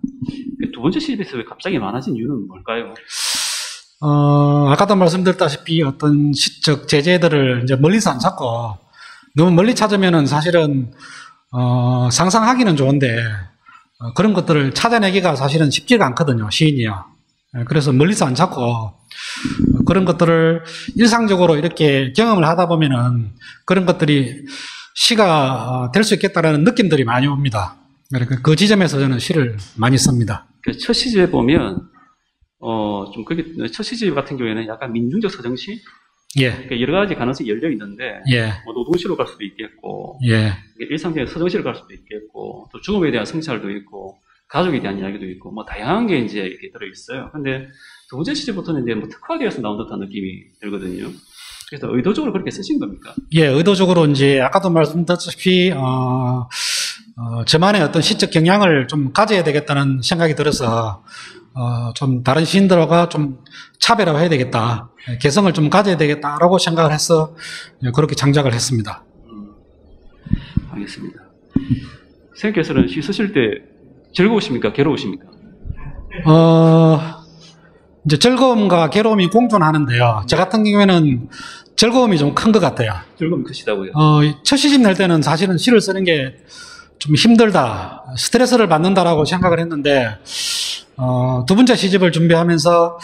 두 번째 시집에서 왜 갑자기 많아진 이유는 뭘까요? 아까도 말씀드렸다시피 어떤 시적 제재들을 이제 멀리서 안 찾고, 너무 멀리 찾으면은 사실은, 상상하기는 좋은데, 그런 것들을 찾아내기가 사실은 쉽지가 않거든요, 시인이요. 그래서 멀리서 안 찾고, 그런 것들을 일상적으로 이렇게 경험을 하다 보면은 그런 것들이 시가 될 수 있겠다라는 느낌들이 많이 옵니다. 그러니까 그 지점에서 저는 시를 많이 씁니다. 첫 시집에 보면, 첫 시집 같은 경우에는 약간 민중적 서정시? 예. 그러니까 여러 가지 가능성이 열려 있는데, 예. 노동시로 갈 수도 있겠고, 예. 일상적인 서정시로 갈 수도 있겠고, 또 죽음에 대한 성찰도 있고, 가족에 대한 이야기도 있고, 다양한 게 이제 이렇게 들어있어요. 근데 두 번째 시집부터는 이제 특화되어서 나온 듯한 느낌이 들거든요. 그래서 의도적으로 그렇게 쓰신 겁니까? 예, 의도적으로 이제 아까도 말씀드렸다시피, 저만의 어떤 시적 경향을 좀 가져야 되겠다는 생각이 들어서, 좀 다른 시인들과 좀 차별화해야 되겠다. 개성을 좀 가져야 되겠다라고 생각을 해서 그렇게 장작을 했습니다. 알겠습니다. 선생님께서는 시 쓰실 때 즐거우십니까? 괴로우십니까? 이제 즐거움과 괴로움이 공존하는데요. 저 같은 경우에는 즐거움이 좀 큰 것 같아요. 즐거움이 크시다고요? 첫 시집 낼 때는 사실은 시를 쓰는 게 좀 힘들다, 스트레스를 받는다라고 생각을 했는데, 두 번째 시집을 준비하면서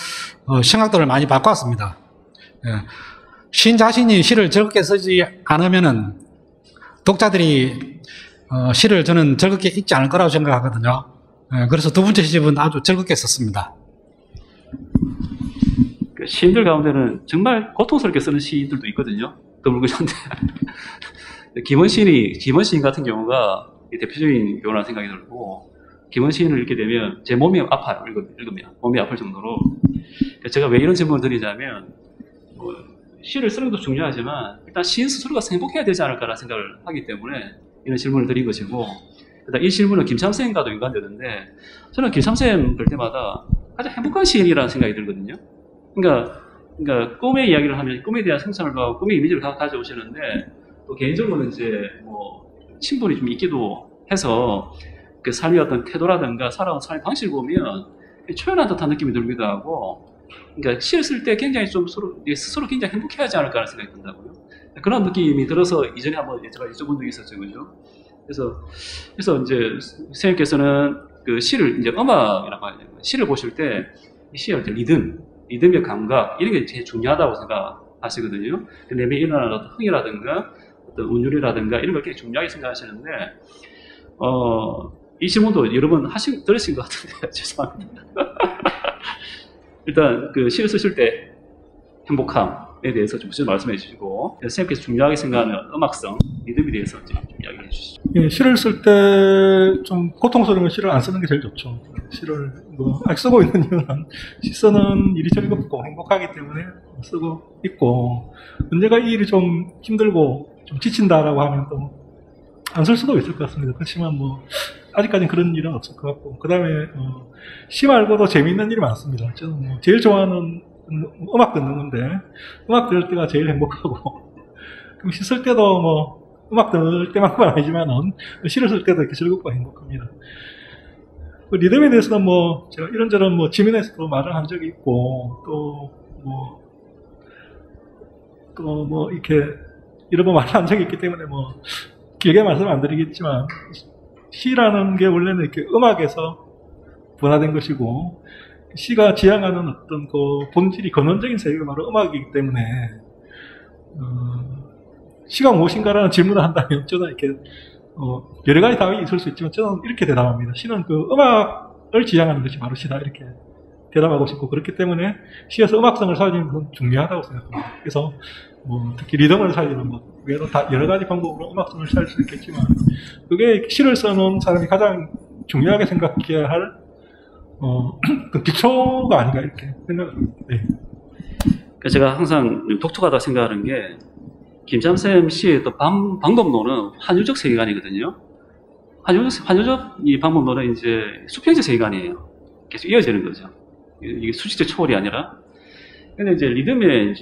생각들을 많이 바꿨습니다. 예. 시인 자신이 시를 즐겁게 쓰지 않으면은 독자들이 시를 저는 즐겁게 읽지 않을 거라고 생각하거든요. 예. 그래서 두 번째 시집은 아주 즐겁게 썼습니다. 시인들 가운데는 정말 고통스럽게 쓰는 시인들도 있거든요. 드물고전데 김원 시인 같은 경우가 대표적인 경우라는 생각이 들고, 김원 시인을 읽게 되면 제 몸이 아파요. 읽으면 몸이 아플 정도로. 제가 왜 이런 질문을 드리자면, 시를 쓰는 것도 중요하지만 일단 시인 스스로가 행복해야 되지 않을까라는 생각을 하기 때문에 이런 질문을 드린 것이고, 일단 이 질문은 김참쌤과도 연관되는데, 저는 김참쌤 볼 때마다 가장 행복한 시인이라는 생각이 들거든요. 그러니까 꿈의 이야기를 하면 꿈에 대한 성찰을 하고 꿈의 이미지를 가져오시는데, 또 개인적으로는 이제 친분이 좀 있기도 해서 그 삶의 어떤 태도라든가 살아온 삶의 방식을 보면 초연한 듯한 느낌이 들기도 하고, 그러니까 시를 쓸 때 굉장히 좀 스스로 굉장히 행복해하지 않을까 하는 생각이 든다고요. 그런 느낌이 들어서 이전에 한번 제가 여쭤본 적이 있었죠, 그죠? 그래서 이제 선생님께서는 그 시를 이제 음악이라고 하죠. 시를 보실 때 이 시의 어떤 리듬, 리듬의 감각, 이런 게 제일 중요하다고 생각하시거든요. 내면에 일어나는 어떤 흥이라든가, 어떤 운율이라든가, 이런 걸 굉장히 중요하게 생각하시는데, 이 질문도 여러 번 들으신 것 같은데, 죄송합니다. 일단, 시를 쓰실 때 행복함에 대해서 좀 말씀해 주시고, 선생님께서 중요하게 생각하는 음악성, 리듬에 대해서 좀 이야기해 주시죠. 예, 시를 쓸 때 좀 고통스러운 시를 안 쓰는 게 제일 좋죠. 시를 쓰고 있는 이유는 시 쓰는 일이 즐겁고 행복하기 때문에 쓰고 있고, 언제가 이 일이 좀 힘들고 좀 지친다라고 하면 또 안 쓸 수도 있을 것 같습니다. 그렇지만 아직까지는 그런 일은 없을 것 같고, 그 다음에 시 말고도 재미있는 일이 많습니다. 저는 제일 좋아하는 음악 듣는 건데, 음악 들을 때가 제일 행복하고, 그럼 시 쓸 때도 음악 들을 때만큼은 아니지만은 시를 쓸 때도 이렇게 즐겁고 행복합니다. 리듬에 대해서는 제가 이런저런 지면에서도 말을 한 적이 있고, 또 이렇게 여러 번 말을 한 적이 있기 때문에 길게 말씀 안 드리겠지만, 시라는 게 원래는 이렇게 음악에서 분화된 것이고, 시가 지향하는 어떤 본질이 근원적인 세계가 바로 음악이기 때문에, 시가 무엇인가라는 질문을 한다면 저는 이렇게 여러 가지 답이 있을 수 있지만 저는 이렇게 대답합니다. 시는 음악을 지향하는 것이 바로 시다, 이렇게 대답하고 싶고, 그렇기 때문에 시에서 음악성을 살리는 건 중요하다고 생각합니다. 그래서 특히 리듬을 살리는 것 외에도 다 여러 가지 방법으로 음악성을 살릴 수 있겠지만, 그게 시를 써놓은 사람이 가장 중요하게 생각해야 할 그 기초가 아닌가 이렇게 생각합니다. 네. 제가 항상 독특하다고 생각하는 게, 김참쌤 시의 또 방법론은 환유적 세계관이거든요. 환유적 이 방법론은 이제 수평적 세계관이에요. 계속 이어지는 거죠. 이게 수직적 초월이 아니라. 근데 이제 리듬을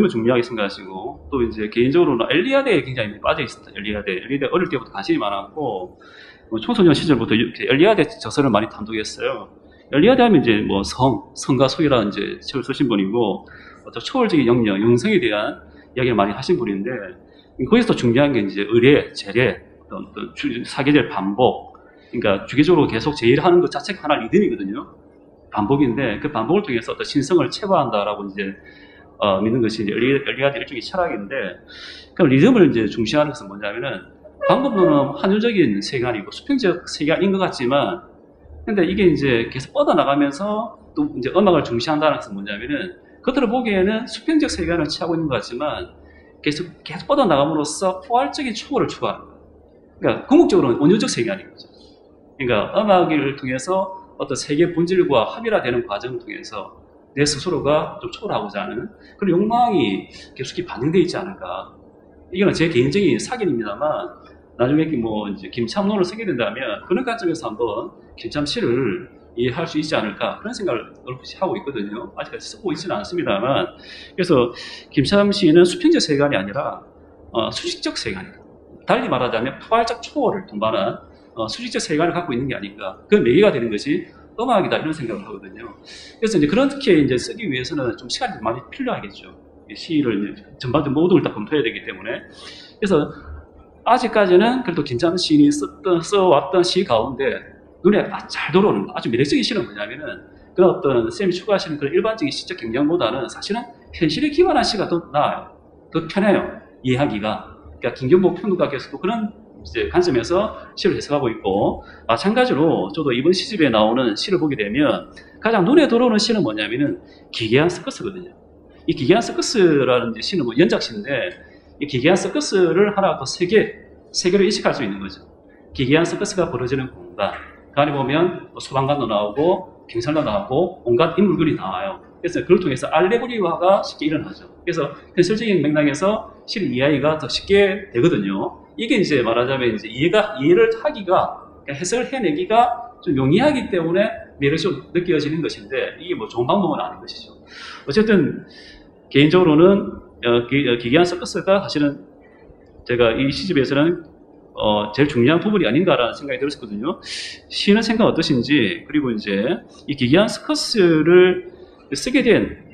중요하게 생각하시고, 또 이제 개인적으로는 엘리아드에 굉장히 빠져 있었다. 엘리아드 어릴 때부터 관심이 많았고, 청소년 시절부터 이렇게 엘리아드 저서를 많이 탐독했어요. 엘리아드 하면 이제 성과 소유라는 이제 책을 쓰신 분이고, 어떤 초월적인 영역, 영성에 대한 이야기를 많이 하신 분인데, 거기서 중요한 게 이제 의례, 제례, 어떤 사계절 반복, 그러니까 주기적으로 계속 제의를 것 자체가 하나 리듬이거든요. 반복인데, 그 반복을 통해서 어떤 신성을 체화한다라고 이제 믿는 것이 이제 엘리아드 일종의 철학인데, 그럼 리듬을 이제 중시하는 것은 뭐냐면은, 방법론은 환유적인 세계관이고 수평적 세계관인 것 같지만, 근데 이게 이제 계속 뻗어나가면서 또 이제 음악을 중시한다는 것은 뭐냐면은, 겉으로 보기에는 수평적 세계관을 취하고 있는 것 같지만, 계속 뻗어나감으로써 포괄적인 초월을 추구하는 거예요. 그러니까 궁극적으로는 온유적 세계관인 거죠. 그러니까 음악을 통해서 어떤 세계 본질과 합일화되는 과정을 통해서 내 스스로가 좀 초월하고자 하는 그런 욕망이 계속 반영되어 있지 않을까. 이거는 제 개인적인 사견입니다만, 나중에 이제 김참론을 쓰게 된다면 그런 관점에서 한번 김참시를 이해할 수 있지 않을까, 그런 생각을 얼핏 하고 있거든요. 아직까지 쓰고 있지는 않습니다만. 그래서 김참시는 수평적 세계관이 아니라 수직적 세계관이다. 달리 말하자면 포괄적 초월을 동반한 수직적 세계관을 갖고 있는 게 아닌가, 그 매개가 되는 것이 음악이다, 이런 생각을 하거든요. 그래서 이제 그렇게 이제 쓰기 위해서는 좀 시간이 많이 필요하겠죠. 시를 이제 전반적으로 모든 걸 다 검토해야 되기 때문에. 그래서 아직까지는 그래도 김참 시인이 써왔던 시 가운데 눈에 잘 들어오는 아주 매력적인 시는 뭐냐면은, 그런 어떤 쌤이 추구하시는 그런 일반적인 시적 경쟁보다는 사실은 현실에 기반한 시가 더 나아요. 더 편해요, 이해하기가. 그러니까 김경복 평론가께서도 그런 이제 관점에서 시를 해석하고 있고, 마찬가지로 저도 이번 시집에 나오는 시를 보게 되면 가장 눈에 들어오는 시는 뭐냐면은 기괴한 서커스거든요. 이 기괴한 서커스라는 시는 연작시인데, 이 기괴한 서커스를 하나 더 세계로 인식할 수 있는 거죠. 기괴한 서커스가 벌어지는 공간, 그 안에 보면 소방관도 나오고 경찰도 나오고 온갖 인물들이 나와요. 그래서 그걸 통해서 알레고리화가 쉽게 일어나죠. 그래서 현실적인 맥락에서 시를 이해하기가 더 쉽게 되거든요. 이게 이제 말하자면 이제 이해를 하기가, 해석을 해내기가 좀 용이하기 때문에 매력이 좀 느껴지는 것인데, 이게 좋은 방법은 아닌 것이죠. 어쨌든 개인적으로는 기괴한 서커스가 사실은 제가 이 시집에서는 제일 중요한 부분이 아닌가라는 생각이 들었거든요. 시인의 생각 어떠신지, 그리고 이제 이 기괴한 서커스를 쓰게 된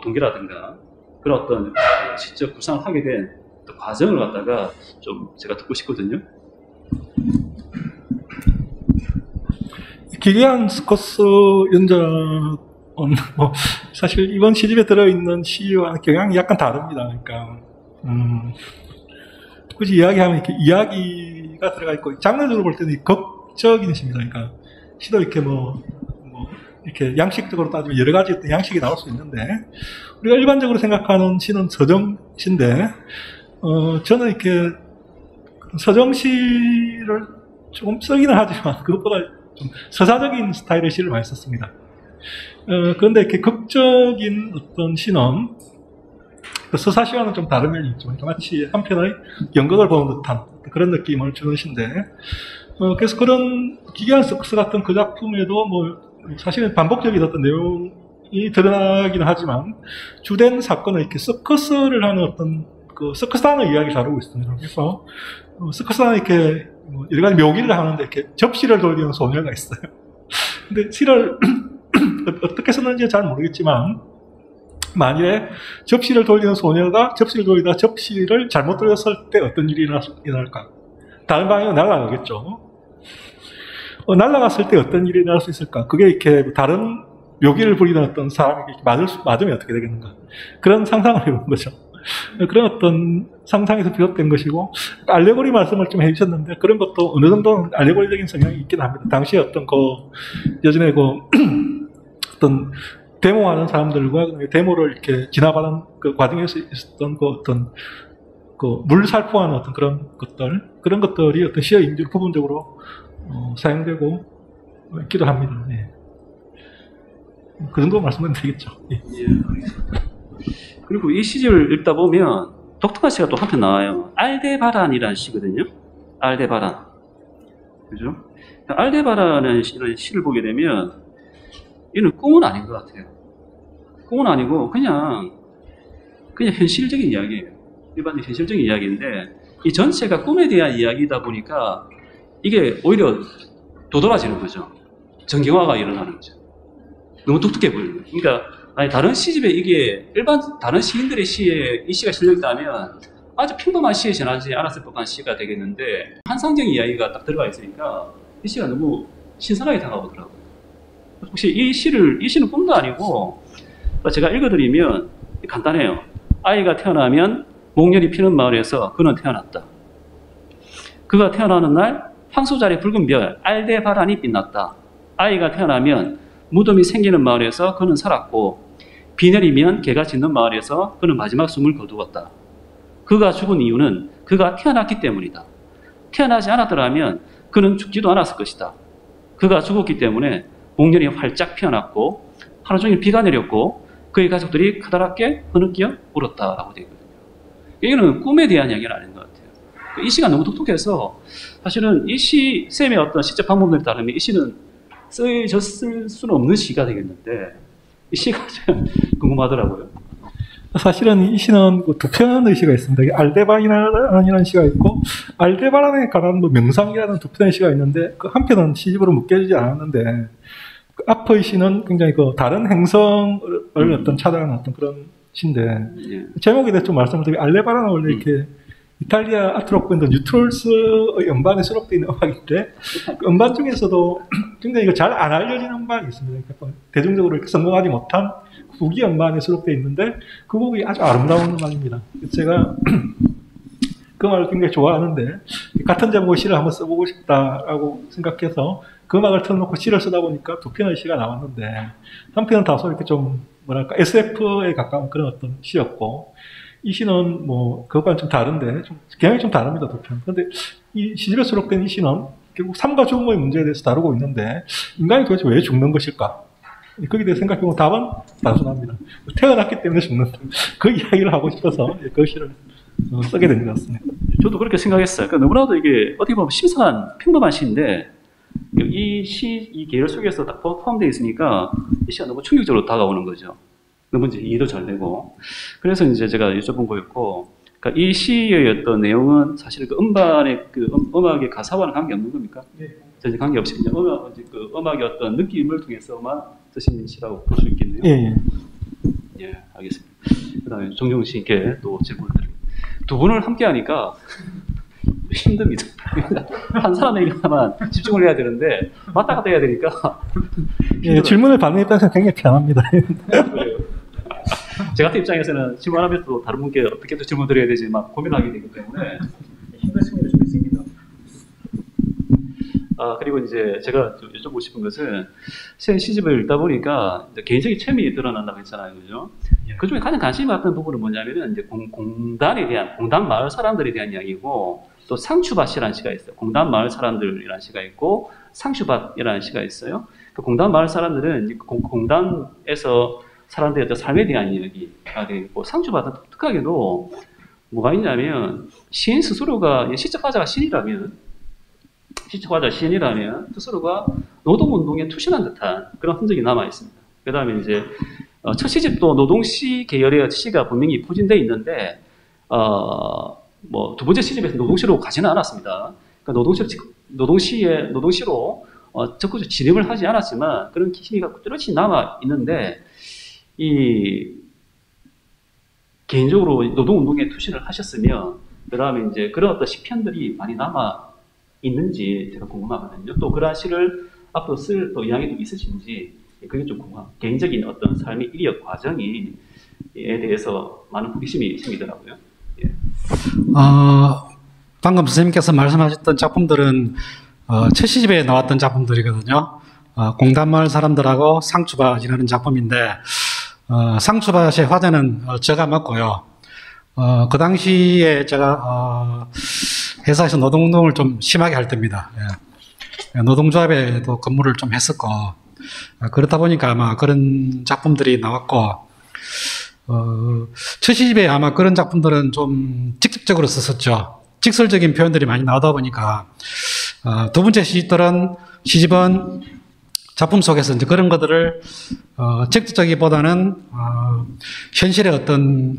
동기라든가 그런 어떤 시적 구상을 하게 된 과정을 갖다가 좀 제가 듣고 싶거든요. 기괴한 서커스 연작 뭐 사실 이번 시집에 들어있는 시와 경향이 약간 다릅니다. 그러니까 굳이 이야기하면 이렇게 이야기가 들어가 있고 장르적으로 볼 때는 극적인 시입니다. 그러니까 시도 이렇게 이렇게 양식적으로 따지면 여러 가지 어떤 양식이 나올 수 있는데 우리가 일반적으로 생각하는 시는 서정시인데 저는 이렇게 서정시를 조금 쓰기는 하지만 그것보다 좀 서사적인 스타일의 시를 많이 썼습니다. 그런데 이렇게 극적인 어떤 시는 그 서사시와는 좀 다른 면이 있죠. 마치 한 편의 연극을 보는 듯한 그런 느낌을 주는 시인데 그래서 그런 기괴한 서커스 같은 그 작품에도 사실은 반복적인 어떤 내용이 드러나기는 하지만 주된 사건은 이렇게 서커스를 하는 어떤 그 서커스단의 이야기를 다루고 있습니다. 그래서 서커스단은 이렇게 여러 가지 묘기를 하는데 이렇게 접시를 돌리는 소녀가 있어요. 근데 시를 어떻게 썼는지 잘 모르겠지만 만일에 접시를 돌리는 소녀가 접시를 돌리다 접시를 잘못 돌렸을 때 어떤 일이 일어날까? 다른 방향으로 날아가겠죠. 날아갔을 때 어떤 일이 일어날 수 있을까? 그게 이렇게 다른 묘기를 부리는 어떤 사람에게 맞으면 어떻게 되겠는가? 그런 상상을 해본 거죠. 그런 어떤 상상에서 비롯된 것이고, 알레고리 말씀을 좀 해주셨는데, 그런 것도 어느 정도 알레고리적인 성향이 있긴 합니다. 당시에 어떤 예전에 어떤 데모하는 사람들과 데모를 이렇게 지나가는 그 과정에서 있었던 물 살포하는 어떤 그런 것들이 어떤 시의 이미지로 부분적으로 사용되고 있기도 합니다. 네. 그 정도 말씀드리면 되겠죠. 예. 그리고 이 시집을 읽다 보면 독특한 시가 또 한편 나와요. 알데바란이라는 시거든요. 알데바란. 그죠? 알데바란은 시를 보게 되면 이는 꿈은 아닌 것 같아요. 꿈은 아니고 그냥 현실적인 이야기예요. 일반적인 현실적인 이야기인데 이 전체가 꿈에 대한 이야기이다 보니까 이게 오히려 도드라지는 거죠. 정경화가 일어나는 거죠. 너무 독특해 보이는 거예요. 그러니까 다른 시집에 이게 다른 시인들의 시에 이 시가 실려있다면 아주 평범한 시에 전하지 않았을 법한 시가 되겠는데 환상적인 이야기가 딱 들어가 있으니까 이 시가 너무 신선하게 다가오더라고요. 혹시 이 시는 꿈도 아니고 제가 읽어드리면 간단해요. 아이가 태어나면 목련이 피는 마을에서 그는 태어났다. 그가 태어나는 날 황소자리 붉은 별 알데바란이 빛났다. 아이가 태어나면 무덤이 생기는 마을에서 그는 살았고 비 내리면 개가 짖는 마을에서 그는 마지막 숨을 거두었다. 그가 죽은 이유는 그가 태어났기 때문이다. 태어나지 않았더라면 그는 죽지도 않았을 것이다. 그가 죽었기 때문에 목련이 활짝 피어났고 하루 종일 비가 내렸고 그의 가족들이 커다랗게 흐느끼어 울었다라고 되어 있거든요. 이거는 꿈에 대한 이야기는 아닌 것 같아요. 이 시가 너무 독특해서 사실은 이 시 쌤의 어떤 시적 방법들에 따르면 이 시는 쓰여졌을 수는 없는 시가 되겠는데 이 시가 참 궁금하더라고요. 사실은 이 시는 두 편의 시가 있습니다. 알데바란이라는 시가 있고 알데바란에 관한 명상이라는 두 편의 시가 있는데 그 한 편은 시집으로 묶여지지 않았는데 그 앞의 시는 굉장히 다른 행성을 어떤 찾아가는 어떤 그런 시인데 예. 제목에 대해서 좀 말씀을 드리면 알데바란은 원래 이렇게 이탈리아 아트록 밴드 뉴트롤스의 음반에 수록되어 있는 음악인데 그 음반 중에서도 굉장히 잘 안 알려진 음반이 있습니다. 그러니까 대중적으로 이렇게 성공하지 못한 후기 음반에 수록되어 있는데 그 곡이 아주 아름다운 음악입니다. 제가 그 음악을 굉장히 좋아하는데 같은 제목의 시를 한번 써보고 싶다라고 생각해서 그 음악을 틀어놓고 시를 쓰다 보니까 두 편의 시가 나왔는데 한 편은 다소 이렇게 좀 SF에 가까운 그런 어떤 시였고 이 시는 그것과는 좀 다른데, 경향이 좀 다릅니다, 두 편. 그런데 이 시집에 수록된 이 시는 결국 삶과 죽음의 문제에 대해서 다루고 있는데, 인간이 도대체 왜 죽는 것일까? 거기에 대해 생각해보면 답은 단순합니다. 태어났기 때문에 죽는다. 그 이야기를 하고 싶어서 그 시를 쓰게 된 것 같습니다. 저도 그렇게 생각했어요. 그러니까 너무나도 이게 어떻게 보면 심상한, 평범한 시인데, 이 계열 속에서 딱 포함되어 있으니까 이 시가 너무 충격적으로 다가오는 거죠. 너무 이제 이해도 잘 되고. 그래서 이제 제가 여쭤본 거였고, 그러니까 이 시의 어떤 내용은 사실 그 음반의 음악의 가사와는 관계없는 겁니까? 네. 전혀 관계없이 그냥 음악의 어떤 느낌을 통해서만 쓰신 시라고 볼 수 있겠네요. 예. 예, 알겠습니다. 그 다음에 정종 씨께 또 질문을 드립니다. 두 분을 함께 하니까 힘듭니다. 한 사람에게만 집중을 해야 되는데 왔다 갔다 해야 되니까 예, 질문을 받는 입장에서는 굉장히 편합니다. 그래요. 제 같은 입장에서는 질문하면서 다른 분께 어떻게 또 질문 드려야 되지 막 고민하게 되기 때문에 힘든 측면이 좀 있습니다. 그리고 이제 제가 좀 여쭤보고 싶은 것은 시집을 읽다 보니까 이제 개인적인 체험이 드러난다고 했잖아요, 그죠? 예. 그 중에 가장 관심이 갔던 부분은 뭐냐면은 이제 공단에 대한 공단 마을 사람들에 대한 이야기고 또 상추밭이라는 시가 있어요. 공단 마을 사람들이라는 시가 있고 상추밭이라는 시가 있어요. 그 공단 마을 사람들은 이제 공단에서 사람들의 어떤 삶에 대한 이야기가 되어 있고 상추밭은 독특하게도 뭐가 있냐면 시인 스스로가 시적화자가 시인이라면 스스로가 노동운동에 투신한 듯한 그런 흔적이 남아 있습니다. 그 다음에 이제 첫 시집도 노동시 계열의 시가 분명히 포진되어 있는데 뭐 두 번째 시집에서 노동시로 가지는 않았습니다. 그러니까 노동시로 적극적으로 진입을 하지 않았지만 그런 기미가 뚜렷이 남아 있는데 개인적으로 노동운동에 투신을 하셨으면 그 다음에 이제 그런 어떤 시편들이 많이 남아 있는지 제가 궁금하거든요. 또 그러한 시를 앞으로 쓸 또 의향이 또 있으신지 그게 좀 개인적인 어떤 삶의 이력 과정에 대해서 많은 호기심이 생기더라고요. 예. 방금 선생님께서 말씀하셨던 작품들은 첫 시집에 나왔던 작품들이거든요. 공단마을 사람들하고 상추밭이라는 작품인데 상추밭의 화제는 제가 맡고요. 그 당시에 제가 회사에서 노동운동을 좀 심하게 할 때입니다. 예. 노동조합에도 근무를 좀 했었고 그렇다 보니까 아마 그런 작품들이 나왔고 첫 시집에 아마 그런 작품들은 좀 직접적으로 썼었죠. 직설적인 표현들이 많이 나오다 보니까 두 번째 시집은 작품 속에서 이제 그런 것들을 직접적이보다는 현실의 어떤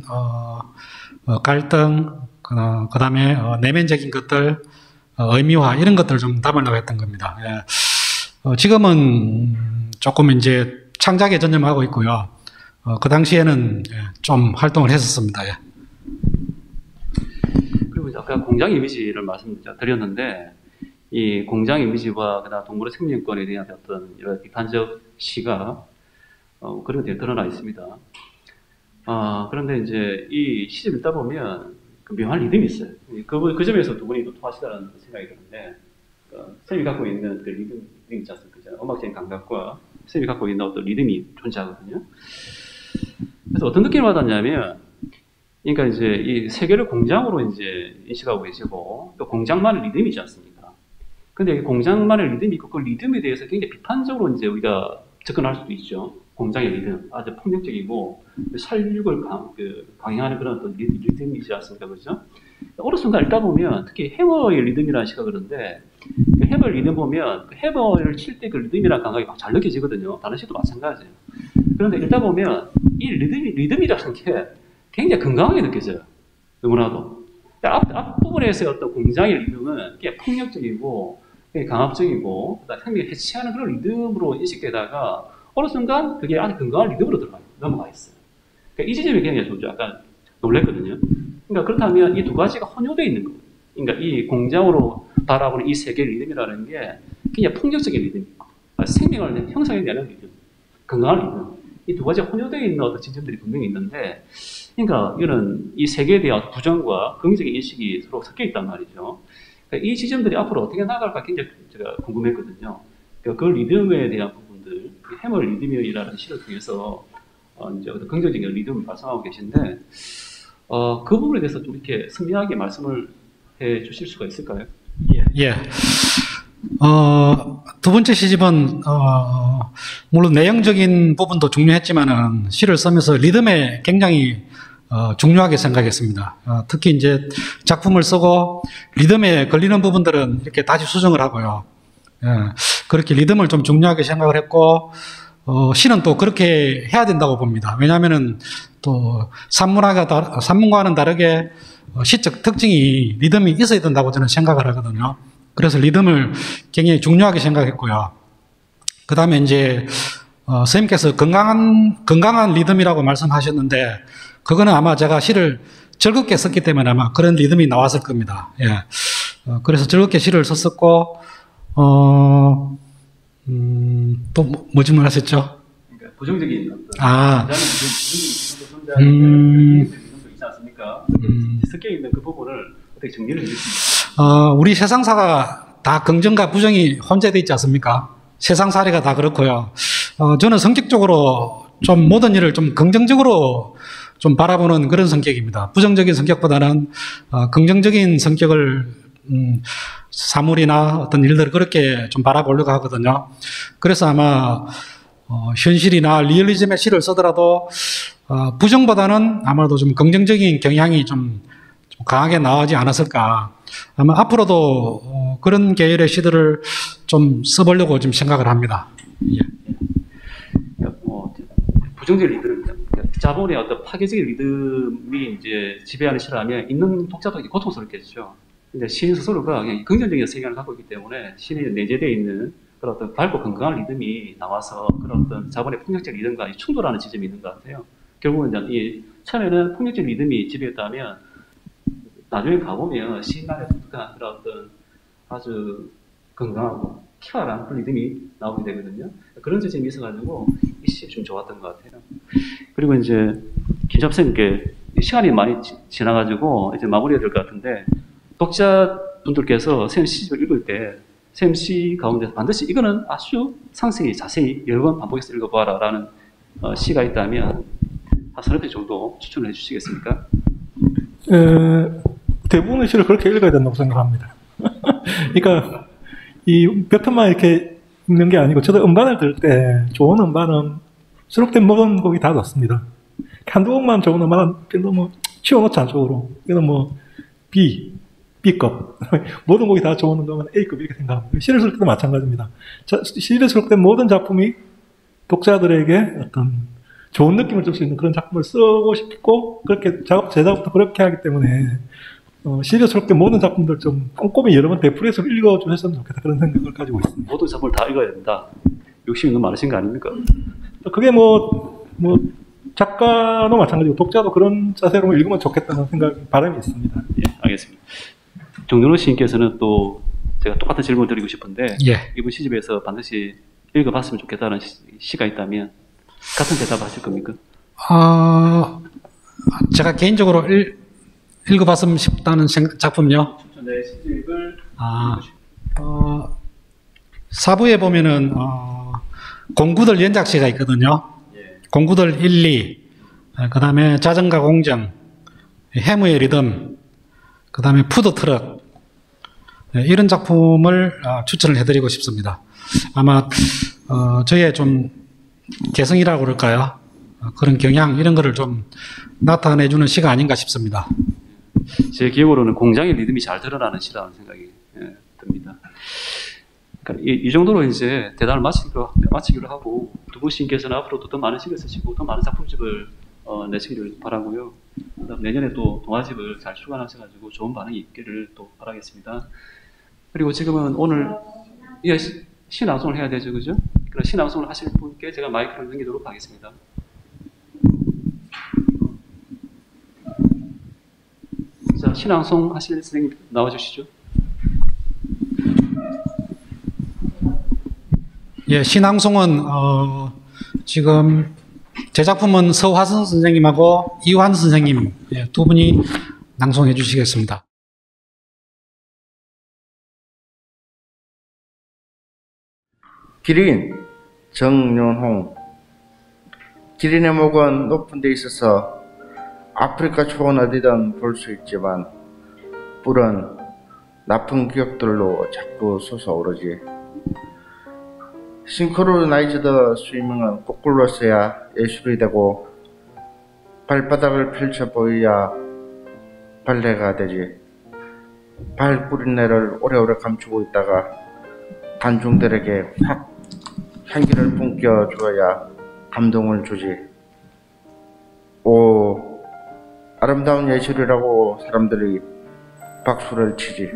갈등, 그 다음에 내면적인 것들, 의미화 이런 것들을 좀 담으려고 했던 겁니다. 예. 지금은 조금 이제 창작에 전념하고 있고요. 그 당시에는 좀 활동을 했었습니다. 예. 그리고 아까 공장 이미지를 말씀드렸는데 이 공장 이미지와 그다음 동물의 생명권에 대한 어떤 여러 비판적 시가 그런 게 드러나 있습니다. 그런데 이제 이 시집 읽다 보면 그 묘한 리듬이 있어요. 그 점에서 두 분이 또 통하시다는 생각이 드는데 선생님이 갖고 있는 그 리듬 있지 않습니까? 음악적인 감각과 선생님이 갖고 있는 어떤 리듬이 존재하거든요. 그래서 어떤 느낌을 받았냐면, 그러니까 이제 이 세계를 공장으로 이제 인식하고 계시고, 또 공장만의 리듬이지 않습니까? 근데 이 공장만의 리듬이 있고, 그 리듬에 대해서 굉장히 비판적으로 이제 우리가 접근할 수도 있죠. 공장의 리듬. 아주 폭력적이고, 살육을 강행하는 그런 어떤 리듬이지 않습니까? 그죠? 어느 순간 읽다 보면, 특히 해머의 리듬이라는 시가 그런데, 그 해머의 리듬 보면, 그 해머를 칠 때 그 리듬이라는 감각이 막 잘 느껴지거든요. 다른 시도 마찬가지예요. 그런데 읽다 보면, 이 리듬이라는 게 굉장히 건강하게 느껴져요. 너무나도. 앞부분에서의 어떤 공장의 리듬은 그냥 폭력적이고, 강압적이고, 생명을 해치하는 그런 리듬으로 인식되다가, 어느 순간 그게 아주 건강한 리듬으로 넘어가 있어요. 그러니까 이 지점이 굉장히 좀 약간 놀랬거든요. 그러니까 그렇다면 이 두 가지가 혼용되어 있는 거예요. 그러니까 이 공장으로 바라보는 이 세계의 리듬이라는 게 그냥 폭력적인 리듬이고, 생명을 형성해내는 리듬, 건강한 리듬. 이 두 가지가 혼용되어 있는 어떤 지점들이 분명히 있는데, 그러니까 이거는 이 세계에 대한 부정과 긍정적인 인식이 서로 섞여 있단 말이죠. 그러니까 이 지점들이 앞으로 어떻게 나갈까 굉장히 제가 궁금했거든요. 그러니까 그 리듬에 대한 부분들, 해머 리듬이라는 시를 통해서 이제 어떤 긍정적인 리듬을 발생하고 계신데, 그 부분에 대해서 좀 이렇게 선명하게 말씀을 해 주실 수가 있을까요? 예. 두 번째 시집은, 물론 내용적인 부분도 중요했지만은 시를 쓰면서 리듬에 굉장히, 중요하게 생각했습니다. 특히 이제 작품을 쓰고 리듬에 걸리는 부분들은 이렇게 다시 수정을 하고요. 예. 그렇게 리듬을 좀 중요하게 생각을 했고, 시는 또 그렇게 해야 된다고 봅니다. 왜냐하면은 또 산문과는 다르게 시적 특징이 리듬이 있어야 된다고 저는 생각을 하거든요. 그래서 리듬을 굉장히 중요하게 생각했고요. 그 다음에 이제, 선생님께서 건강한 리듬이라고 말씀하셨는데, 그거는 아마 제가 시를 즐겁게 썼기 때문에 아마 그런 리듬이 나왔을 겁니다. 예. 그래서 즐겁게 시를 썼었고, 또 뭐 질문하셨죠? 그러니까 부정적인 어떤 아, 부정적인 이성도 있지 않습니까? 섞여 있는 그 부분을 어떻게 정리를 해주십니까? 우리 세상사가 다 긍정과 부정이 혼재되어 있지 않습니까? 세상 사례가 다 그렇고요. 저는 성격적으로 좀 모든 일을 좀 긍정적으로 좀 바라보는 그런 성격입니다. 부정적인 성격보다는 긍정적인 성격을 사물이나 어떤 일들을 그렇게 좀 바라보려고 하거든요. 그래서 아마 현실이나 리얼리즘의 시를 쓰더라도 부정보다는 아마도 좀 긍정적인 경향이 좀 강하게 나오지 않았을까. 아마 앞으로도 그런 계열의 시들을 좀 써보려고 지금 생각을 합니다. 예. 부정적인 리듬, 자본의 어떤 파괴적인 리듬이 이제 지배하는 시라면 읽는 독자도 고통스럽겠죠. 근데 시인 스스로가 그냥 긍정적인 세계관을 갖고 있기 때문에 시인에 내재되어 있는 그런 어떤 밝고 건강한 리듬이 나와서 그런 어떤 자본의 폭력적 리듬과 충돌하는 지점이 있는 것 같아요. 결국은 이제 처음에는 폭력적 리듬이 지배했다면 나중에 가보면 시인만의 독특한 그런 어떤 아주 건강하고 쾌활한 그런 리듬이 나오게 되거든요. 그런 지점이 있어가지고 이 시 좀 좋았던 것 같아요. 그리고 이제 김잡생님께 시간이 많이 지나가지고 이제 마무리해야 될 것 같은데 독자분들께서 쌤 시집을 읽을 때 쌤 시 가운데서 반드시 이거는 아주 상세히 자세히 여러 번 반복해서 읽어봐라 라는 시가 있다면 한 서너 편 정도 추천을 해주시겠습니까? 대부분의 시를 그렇게 읽어야 된다고 생각합니다. 그러니까 이 몇 편만 이렇게 읽는 게 아니고 저도 음반을 들 때 좋은 음반은 수록된 모든 곡이 다 좋습니다. 한두 곡만 좋은 음반은 별로 뭐 치워놓지 않죠. 이거는 뭐 B급 모든 곡이 다 좋은 음반은 A급 이렇게 생각합니다. 시를 쓸 때도 마찬가지입니다. 시를 수록된 모든 작품이 독자들에게 어떤 좋은 느낌을 줄 수 있는 그런 작품을 쓰고 싶고 그렇게 제작부터 그렇게 하기 때문에 시리즈 수록된 모든 작품들 좀 꼼꼼히 여러 번 되풀이해서 읽어주셨으면 좋겠다 그런 생각을 가지고 있습니다. 모든 작품을 다 읽어야 된다. 욕심이 너무 많으신 거 아닙니까? 그게 뭐 작가도 마찬가지고 독자도 그런 자세로 읽으면 좋겠다는 바람이 있습니다. 예, 알겠습니다. 정준호 시인께서는 또 제가 똑같은 질문을 드리고 싶은데 예. 이번 시집에서 반드시 읽어봤으면 좋겠다는 시가 있다면 같은 대답을 하실 겁니까? 제가 개인적으로 읽어봤으면 싶다는 작품요. 네, 시집을 사부에 보면은 공구들 연작시가 있거든요. 예. 공구들 1, 2, 그 다음에 자전거 공정, 해무의 리듬, 그 다음에 푸드트럭, 이런 작품을 추천을 해드리고 싶습니다. 아마 저의 좀 개성이라고 그럴까요? 그런 경향 이런 거를 좀 나타내주는 시가 아닌가 싶습니다. 제 기억으로는 공장의 리듬이 잘 드러나는 시라는 생각이 듭니다. 그러니까 이 정도로 이제 대단을 마치기로 하고 두 분 시인께서는 앞으로도 더 많은 시를 쓰시고 더 많은 작품집을 내시기를 바라고요. 내년에 또 동화집을 잘 출간하셔가지고 좋은 반응이 있기를 또 바라겠습니다. 그리고 지금은 오늘 시낭송을 해야 되죠, 그죠? 그럼 시낭송을 하실 분께 제가 마이크를 넘기도록 하겠습니다. 자, 시낭송 하실 선생님 나와주시죠. 예, 시낭송은 지금 제 작품은 서화선 선생님하고 이환 선생님 두 분이 낭송해 주시겠습니다. 기린 정연홍. 기린의 목은 높은 데 있어서 아프리카 초원 어디든 볼 수 있지만 뿔은 나쁜 기억들로 자꾸 솟아오르지. 싱크로나이즈드 스위밍은 거꾸로 써야 예술이 되고 발바닥을 펼쳐 보여야 발레가 되지. 발뿌린내를 오래오래 감추고 있다가 관중들에게 확 향기를 뿜겨 주어야 감동을 주지. 오, 아름다운 예술이라고 사람들이 박수를 치지.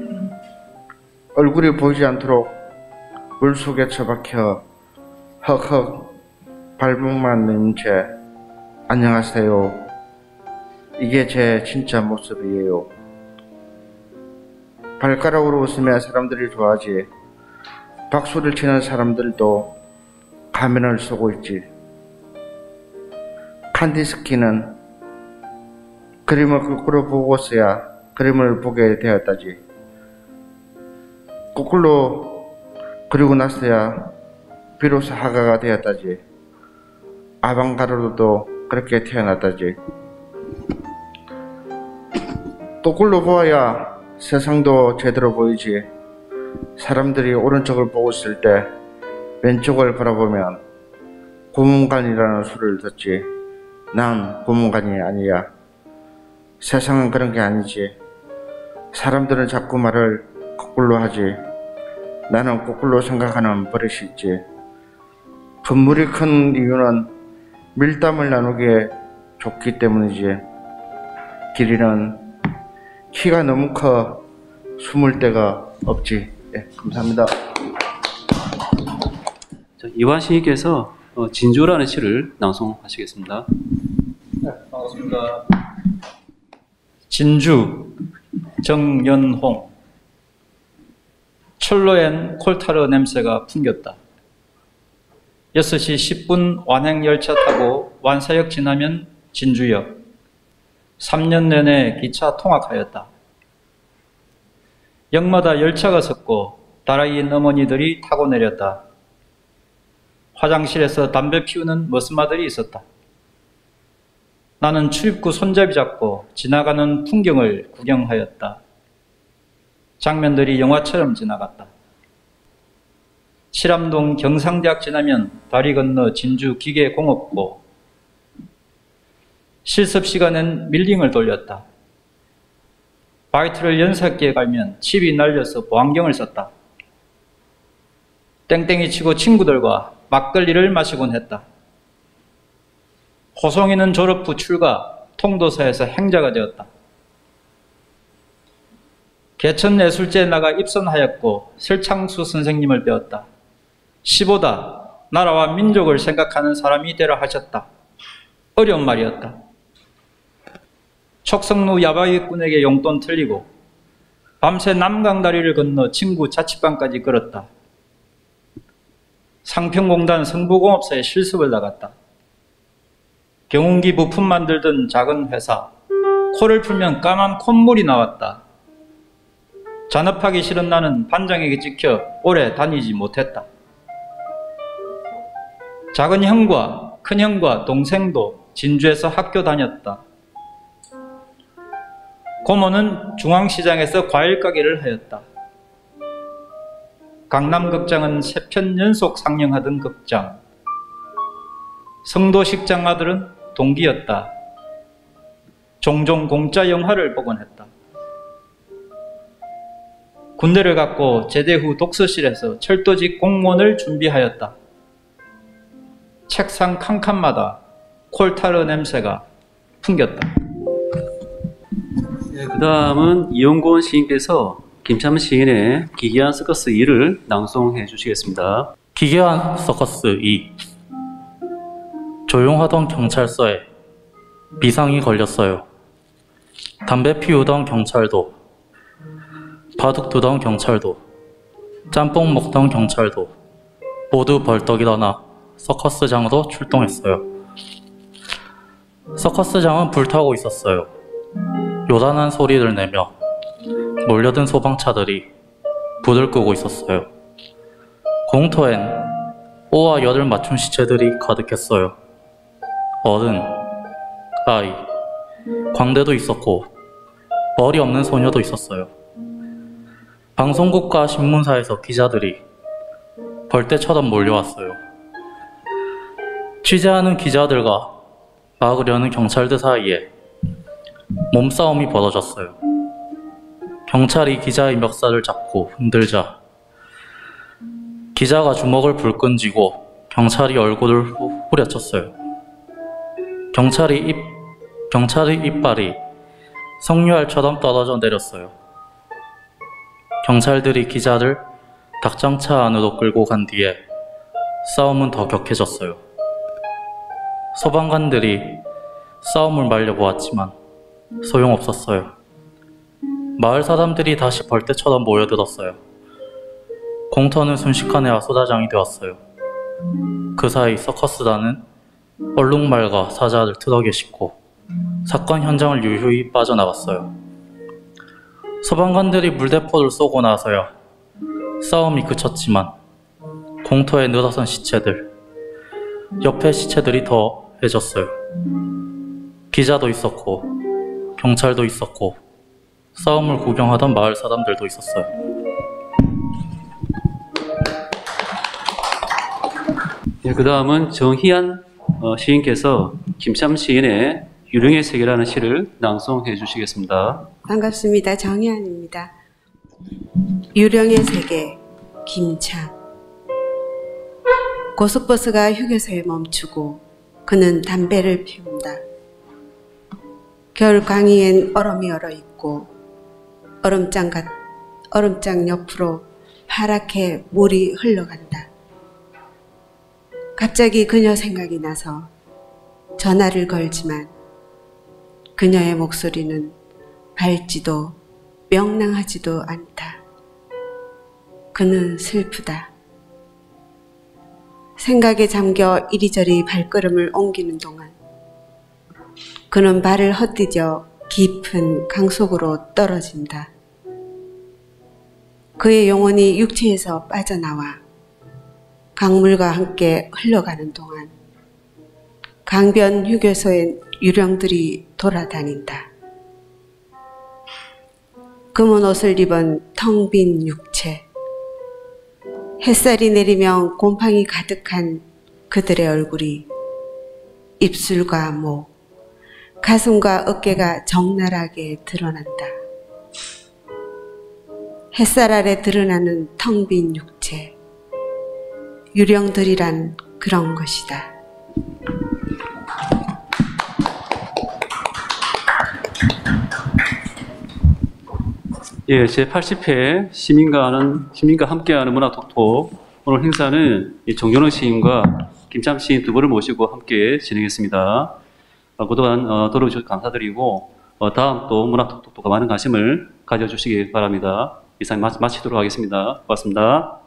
얼굴이 보이지 않도록 물속에 처박혀 헉헉 발목만 낸 채 안녕하세요. 이게 제 진짜 모습이에요. 발가락으로 웃으면 사람들이 좋아하지. 박수를 치는 사람들도 가면을 쓰고 있지. 칸디스키는 그림을 거꾸로 보고 써야 그림을 보게 되었다지. 거꾸로 그리고 나서야 비로소 화가가 되었다지. 아방가르도도 그렇게 태어났다지. 거꾸로 보아야 세상도 제대로 보이지. 사람들이 오른쪽을 보고 있을 때 왼쪽을 바라보면 고문관이라는 소리를 듣지. 난 고문관이 아니야. 세상은 그런 게 아니지. 사람들은 자꾸 말을 거꾸로 하지. 나는 거꾸로 생각하는 버릇이 있지. 분물이 큰 이유는 밀담을 나누기에 좋기 때문이지. 길이는 키가 너무 커 숨을 데가 없지. 네, 감사합니다. 이완 시인께서 진주라는 시를 낭송하시겠습니다. 네, 반갑습니다. 진주, 정연홍. 철로엔 콜타르 냄새가 풍겼다. 6시 10분 완행열차 타고 완사역 지나면 진주역. 3년 내내 기차 통학하였다. 역마다 열차가 섰고 다라이인 어머니들이 타고 내렸다. 화장실에서 담배 피우는 머스마들이 있었다. 나는 출입구 손잡이 잡고 지나가는 풍경을 구경하였다. 장면들이 영화처럼 지나갔다. 칠암동 경상대학 지나면 다리 건너 진주 기계공업고. 실습 시간엔 밀링을 돌렸다. 바이트를 연삭기에 갈면 칩이 날려서 보안경을 썼다. 땡땡이 치고 친구들과 막걸리를 마시곤 했다. 호송이는 졸업 후 출가, 통도사에서 행자가 되었다. 개천예술제에 나가 입선하였고 설창수 선생님을 배웠다. 시보다 나라와 민족을 생각하는 사람이 되라 하셨다. 어려운 말이었다. 촉성루 야바위꾼에게 용돈 틀리고 밤새 남강다리를 건너 친구 자취방까지 걸었다. 상평공단 성부공업사에 실습을 나갔다. 경운기 부품 만들던 작은 회사, 코를 풀면 까만 콧물이 나왔다. 잔업하기 싫은 나는 반장에게 찍혀 오래 다니지 못했다. 작은 형과 큰 형과 동생도 진주에서 학교 다녔다. 고모는 중앙시장에서 과일 가게를 하였다. 강남극장은 3편 연속 상영하던 극장. 성도식장 아들은 동기였다. 종종 공짜 영화를 보곤 했다. 군대를 갔고 제대 후 독서실에서 철도직 공무원을 준비하였다. 책상 칸칸마다 콜타르 냄새가 풍겼다. 네, 그 다음은 이용곤 시인께서 김참 시인의 기괴한 서커스 2를 낭송해 주시겠습니다. 기괴한 서커스 2. 조용하던 경찰서에 비상이 걸렸어요. 담배 피우던 경찰도, 바둑 두던 경찰도, 짬뽕 먹던 경찰도 모두 벌떡 일어나 서커스장으로 출동했어요. 서커스장은 불타고 있었어요. 요란한 소리를 내며 몰려든 소방차들이 불을 끄고 있었어요. 공터엔 오와 열을 맞춘 시체들이 가득했어요. 어른, 아이, 광대도 있었고 머리 없는 소녀도 있었어요. 방송국과 신문사에서 기자들이 벌떼처럼 몰려왔어요. 취재하는 기자들과 막으려는 경찰들 사이에 몸싸움이 벌어졌어요. 경찰이 기자의 멱살을 잡고 흔들자 기자가 주먹을 불끈 쥐고 경찰이 얼굴을 후려쳤어요. 경찰의 이빨이 석류알처럼 떨어져 내렸어요. 경찰들이 기자를 닭장차 안으로 끌고 간 뒤에 싸움은 더 격해졌어요. 소방관들이 싸움을 말려보았지만 소용없었어요. 마을 사람들이 다시 벌떼처럼 모여들었어요. 공터는 순식간에 소다장이 되었어요. 그 사이 서커스단은 얼룩말과 사자를 트럭에 싣고 사건 현장을 유유히 빠져나갔어요. 소방관들이 물대포를 쏘고 나서야 싸움이 그쳤지만 공터에 늘어선 시체들, 옆에 시체들이 더해졌어요. 기자도 있었고 경찰도 있었고 싸움을 구경하던 마을 사람들도 있었어요. 예, 그 다음은 정희안 시인께서 김참 시인의 유령의 세계라는 시를 낭송해 주시겠습니다. 반갑습니다. 정희안입니다. 유령의 세계, 김참. 고속버스가 휴게소에 멈추고 그는 담배를 피운다. 겨울 강의엔 얼음이 얼어있고 얼음장 옆으로 파랗게 물이 흘러간다. 갑자기 그녀 생각이 나서 전화를 걸지만 그녀의 목소리는 밝지도 명랑하지도 않다. 그는 슬프다. 생각에 잠겨 이리저리 발걸음을 옮기는 동안 그는 발을 헛디뎌 깊은 강 속으로 떨어진다. 그의 영혼이 육체에서 빠져나와 강물과 함께 흘러가는 동안 강변 휴게소엔 유령들이 돌아다닌다. 검은 옷을 입은 텅 빈 육체, 햇살이 내리면 곰팡이 가득한 그들의 얼굴이 입술과 목, 가슴과 어깨가 적나라하게 드러난다. 햇살 아래 드러나는 텅 빈 육체, 유령들이란 그런 것이다. 예, 제80회 시민과 함께하는 문화톡톡. 오늘 행사는 정경원 시인과 김참 시인 두 분을 모시고 함께 진행했습니다. 그동안 들어주셔서 감사드리고 다음 또 문화톡톡과 많은 관심을 가져주시기 바랍니다. 이상 마치도록 하겠습니다. 고맙습니다.